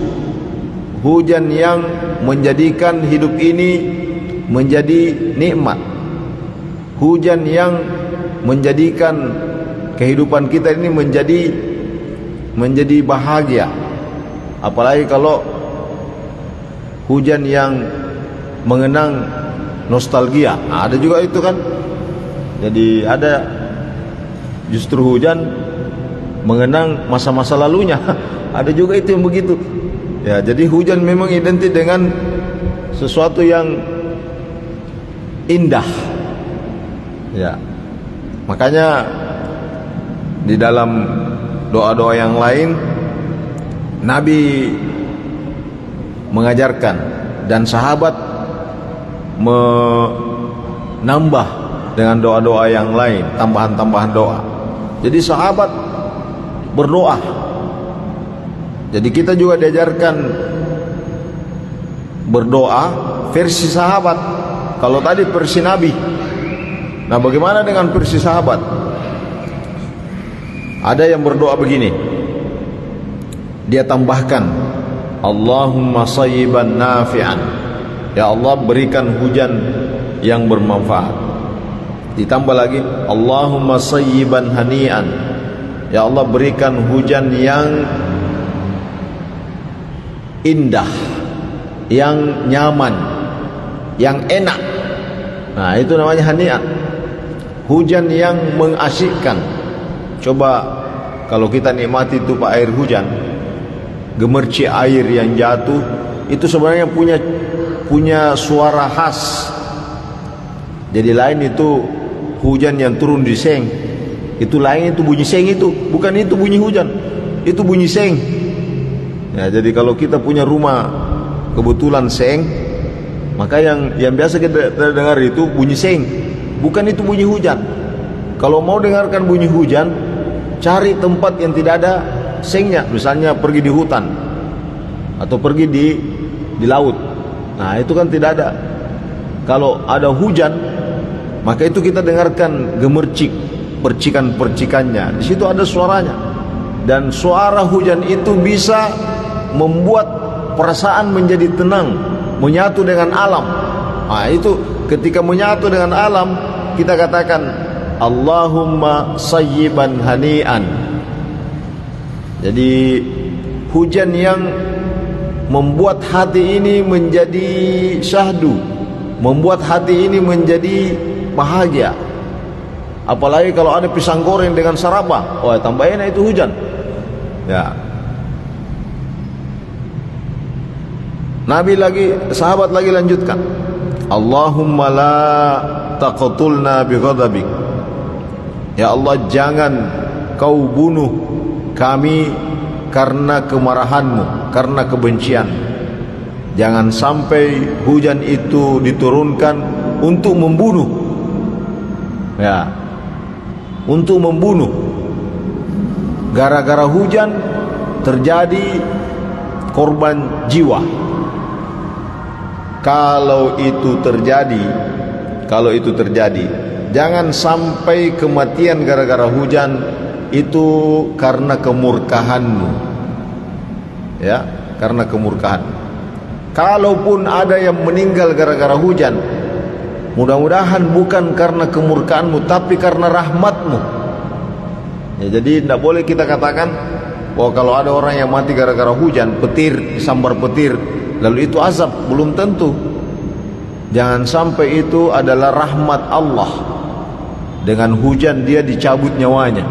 hujan yang menjadikan hidup ini menjadi nikmat, hujan yang menjadikan kehidupan kita ini menjadi bahagia. Apalagi kalau hujan yang mengenang nostalgia, ada juga itu kan. Jadi ada justru hujan mengenang masa-masa lalunya. Ada juga itu yang begitu. Ya, jadi hujan memang identik dengan sesuatu yang indah. Ya. Makanya di dalam doa-doa yang lain Nabi mengajarkan dan sahabat menambah dengan doa-doa yang lain, tambahan-tambahan doa. Jadi sahabat berdoa. Jadi kita juga diajarkan berdoa versi sahabat. Kalau tadi versi Nabi. Nah, bagaimana dengan versi sahabat? Ada yang berdoa begini. Dia tambahkan, Allahumma sayyiban nafi'an. Ya Allah, berikan hujan yang bermanfaat. Ditambah lagi, Allahumma sayyiban hani'an. Ya Allah, berikan hujan yang indah, yang nyaman, yang enak. Nah, itu namanya hani'an. Hujan yang mengasyikkan. Coba kalau kita nikmati tumpah air hujan, gemerci air yang jatuh, itu sebenarnya punya suara khas. Jadi lain itu hujan yang turun di seng, itu lain itu bunyi seng, itu bukan itu bunyi hujan, itu bunyi seng. Ya, jadi kalau kita punya rumah kebetulan seng, maka yang biasa kita dengar itu bunyi seng, bukan itu bunyi hujan. Kalau mau dengarkan bunyi hujan, cari tempat yang tidak ada sengnya. Misalnya pergi di hutan atau pergi di laut. Nah, itu kan tidak ada. Kalau ada hujan, maka itu kita dengarkan gemercik, percikan-percikannya. Di situ ada suaranya. Dan suara hujan itu bisa membuat perasaan menjadi tenang, menyatu dengan alam. Nah, itu ketika menyatu dengan alam, kita katakan Allahumma sayyiban hani'an. Jadi hujan yang membuat hati ini menjadi syahdu, membuat hati ini menjadi bahagia. Apalagi kalau ada pisang goreng dengan saraba, oh tambah enak itu hujan. Ya. Nabi lagi, sahabat lagi lanjutkan, Allahumma la taqtulna bi ghadabik. Ya Allah, jangan kau bunuh kami karena kemarahanmu, karena kebencian. Jangan sampai hujan itu diturunkan untuk membunuh. Ya, untuk membunuh. Gara-gara hujan terjadi korban jiwa. Kalau itu terjadi, jangan sampai kematian gara-gara hujan itu karena kemurkahanmu. Ya, karena kemurkahan. Kalaupun ada yang meninggal gara-gara hujan, mudah-mudahan bukan karena kemurkaanmu, tapi karena rahmatmu. Ya, jadi tidak boleh kita katakan, oh kalau ada orang yang mati gara-gara hujan, petir, sambar petir, lalu itu azab. Belum tentu. Jangan sampai itu adalah rahmat Allah. Dengan hujan dia dicabut nyawanya,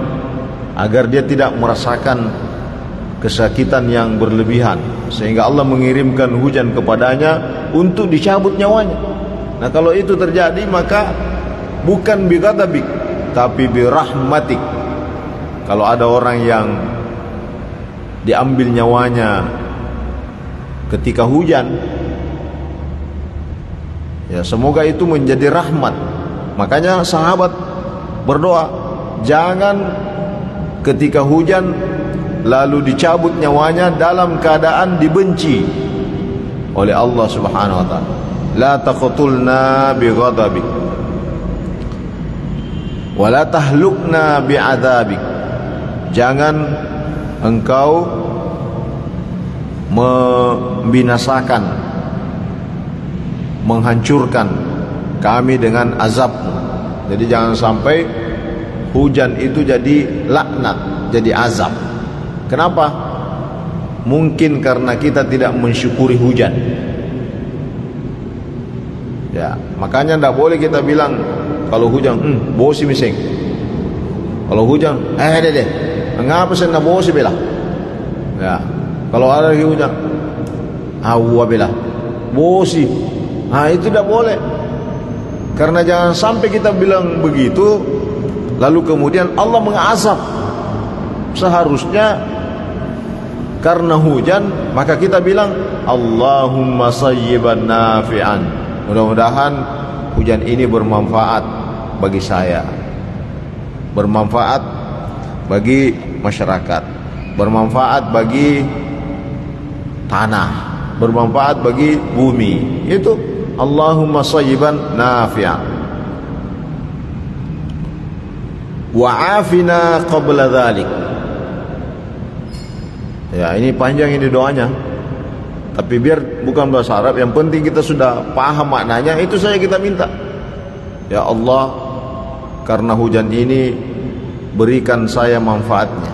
agar dia tidak merasakan kesakitan yang berlebihan, sehingga Allah mengirimkan hujan kepadanya untuk dicabut nyawanya. Nah, kalau itu terjadi, maka bukan bi ghadabik, tapi bi rahmatik. Kalau ada orang yang diambil nyawanya ketika hujan, ya semoga itu menjadi rahmat. Makanya sahabat berdoa, jangan ketika hujan lalu dicabut nyawanya dalam keadaan dibenci oleh Allah Subhanahu wa taala. La taqtulna bi ghadabik wa la tahlukna bi adzabik. Jangan engkau membinasakan, menghancurkan kami dengan azabmu. Jadi jangan sampai hujan itu jadi laknat, jadi azab. Kenapa? Mungkin karena kita tidak mensyukuri hujan. Ya, makanya tidak boleh kita bilang kalau hujan, bosi miseng. Kalau hujan, deh, ngapa sih nak bosi bela? Ya, kalau ada lagi hujan, awa bela, bosi. Nah, itu tidak boleh. Karena jangan sampai kita bilang begitu, lalu kemudian Allah mengazab. Seharusnya karena hujan, maka kita bilang Allahumma sayyiban nafi'an. Mudah-mudahan hujan ini bermanfaat bagi saya, bermanfaat bagi masyarakat, bermanfaat bagi tanah, bermanfaat bagi bumi. Itu Allahumma shayyiban nafi'an wa afina qabla dhalik. Ya, ini panjang ini doanya. Tapi biar bukan bahasa Arab, yang penting kita sudah paham maknanya, itu saja kita minta. Ya Allah, karena hujan ini berikan saya manfaatnya.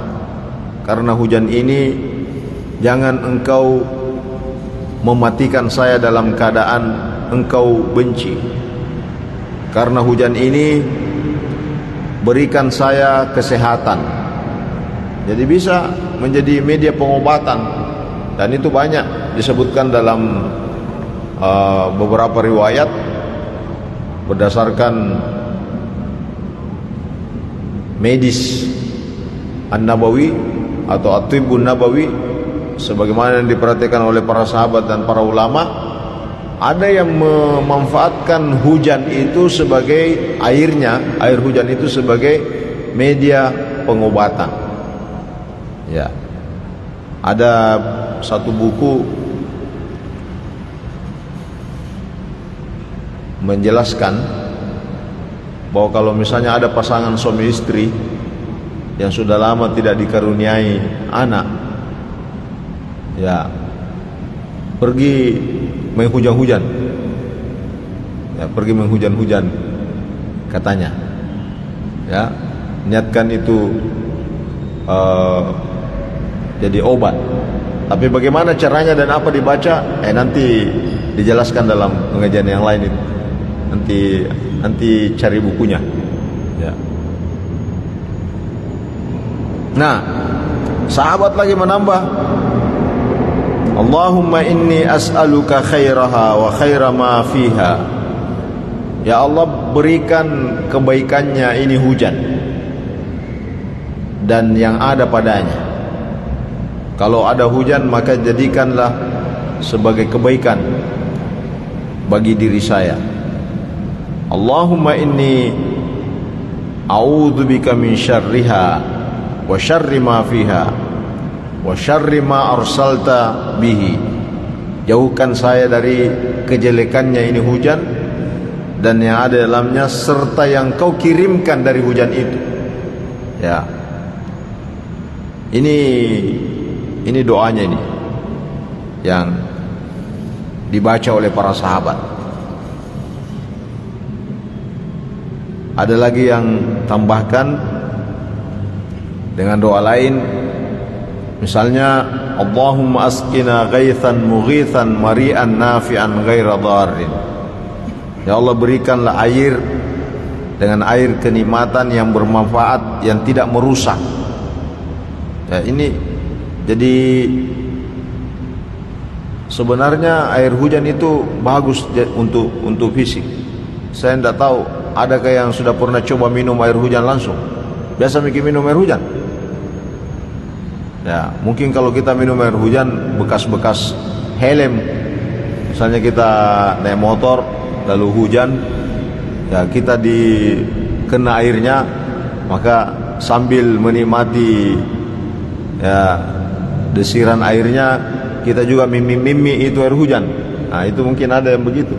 Karena hujan ini jangan engkau mematikan saya dalam keadaan engkau benci. Karena hujan ini berikan saya kesehatan. Jadi bisa menjadi media pengobatan. Dan itu banyak disebutkan dalam beberapa riwayat berdasarkan medis An-Nabawi atau At-Tibbun Nabawi, sebagaimana yang diperhatikan oleh para sahabat dan para ulama. Ada yang memanfaatkan hujan itu sebagai air hujan itu sebagai media pengobatan. Ya, ada satu buku menjelaskan bahwa kalau misalnya ada pasangan suami istri yang sudah lama tidak dikaruniai anak, ya, pergi menghujan-hujan, ya, pergi menghujan-hujan katanya, ya, niatkan itu jadi obat. Tapi bagaimana caranya dan apa dibaca, nanti dijelaskan dalam pengajian yang lain itu. Nanti cari bukunya, ya. Nah, sahabat lagi menambah, Allahumma inni as'aluka khairaha wa khaira ma fiha. Ya Allah, berikan kebaikannya ini hujan dan yang ada padanya. Kalau ada hujan, maka jadikanlah sebagai kebaikan bagi diri saya. Allahumma inni a'udzubika min syarriha wa syarri ma fiha wa syarri ma arsalta bihi. Jauhkan saya dari kejelekannya ini hujan dan yang ada dalamnya, serta yang kau kirimkan dari hujan itu. Ya, ini doanya ini yang dibaca oleh para sahabat. Ada lagi yang tambahkan dengan doa lain, misalnya Allahumma asqina ghaithan mughithan mari'an nafi'an ghaira dharrin. Ya Allah, berikanlah air dengan air kenikmatan yang bermanfaat, yang tidak merusak. Ya, ini jadi sebenarnya air hujan itu bagus untuk fisik. Saya tidak tahu adakah yang sudah pernah coba minum air hujan langsung. Biasa minum air hujan. Ya, mungkin kalau kita minum air hujan, bekas-bekas helm, misalnya kita naik motor lalu hujan, ya, kita dikena airnya, maka sambil menikmati, ya, desiran airnya, kita juga mimi itu air hujan. Nah, itu mungkin ada yang begitu.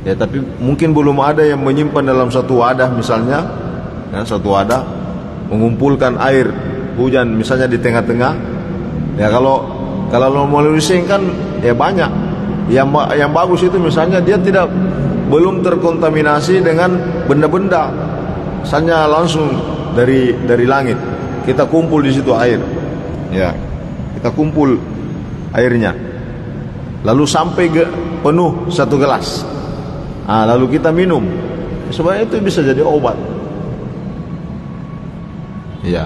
Ya, tapi mungkin belum ada yang menyimpan dalam satu wadah misalnya, ya, satu wadah mengumpulkan air hujan misalnya di tengah-tengah. Ya, kalau mau lusin kan ya banyak. Yang bagus itu misalnya dia belum terkontaminasi dengan benda-benda. Misalnya langsung dari langit. Kita kumpul di situ air. Ya, kita kumpul airnya. Lalu sampai penuh satu gelas. Lalu kita minum. Sebenarnya itu bisa jadi obat. Ya.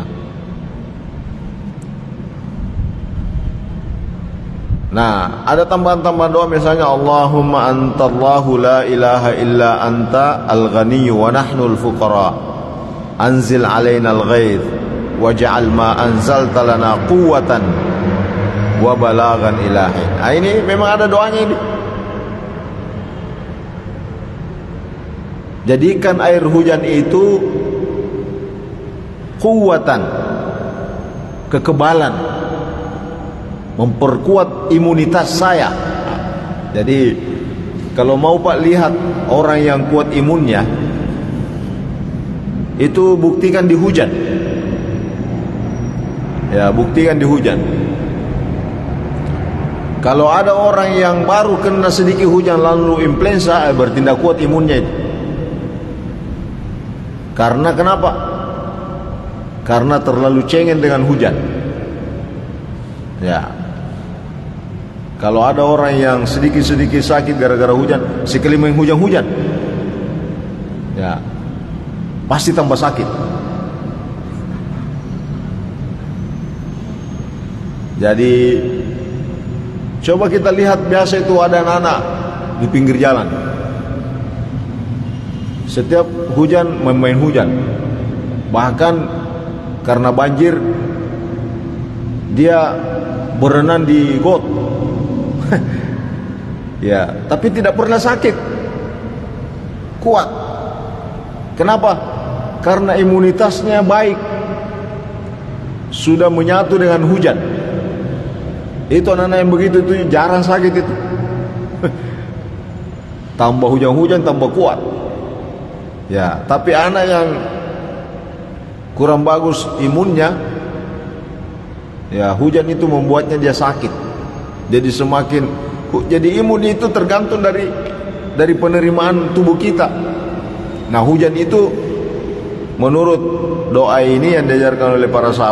Nah, ada tambahan-tambahan doa misalnya Allahumma antallahu la ilaha illa anta al-ghaniyyu wa nahnu al-fuqara. Anzil alaina al-ghaith waj'al ma anzalta lana quwwatan wa balaghan ilahi. Nah, ini memang ada doanya ini. Jadikan air hujan itu kuwatan, kekebalan memperkuat imunitas saya. Jadi kalau mau Pak lihat orang yang kuat imunnya, itu buktikan di hujan. Ya, buktikan di hujan. Kalau ada orang yang baru kena sedikit hujan lalu influenza, berarti tidak kuat imunnya itu. Karena kenapa? Karena terlalu cengeng dengan hujan. Ya. Kalau ada orang yang sedikit-sedikit sakit gara-gara hujan, sekali main hujan-hujan, ya, pasti tambah sakit. Jadi coba kita lihat, biasa itu ada anak-anak di pinggir jalan, setiap hujan main hujan. Bahkan karena banjir dia berenang di got. Ya, tapi tidak pernah sakit, kuat. Kenapa? Karena imunitasnya baik, sudah menyatu dengan hujan. Itu anak-anak yang begitu itu jarang sakit itu. Tambah hujan-hujan tambah kuat. Ya, tapi anak yang kurang bagus imunnya, ya hujan itu membuatnya dia sakit. Jadi jadi imun itu tergantung dari penerimaan tubuh kita. Nah, hujan itu menurut doa ini yang diajarkan oleh para sahabat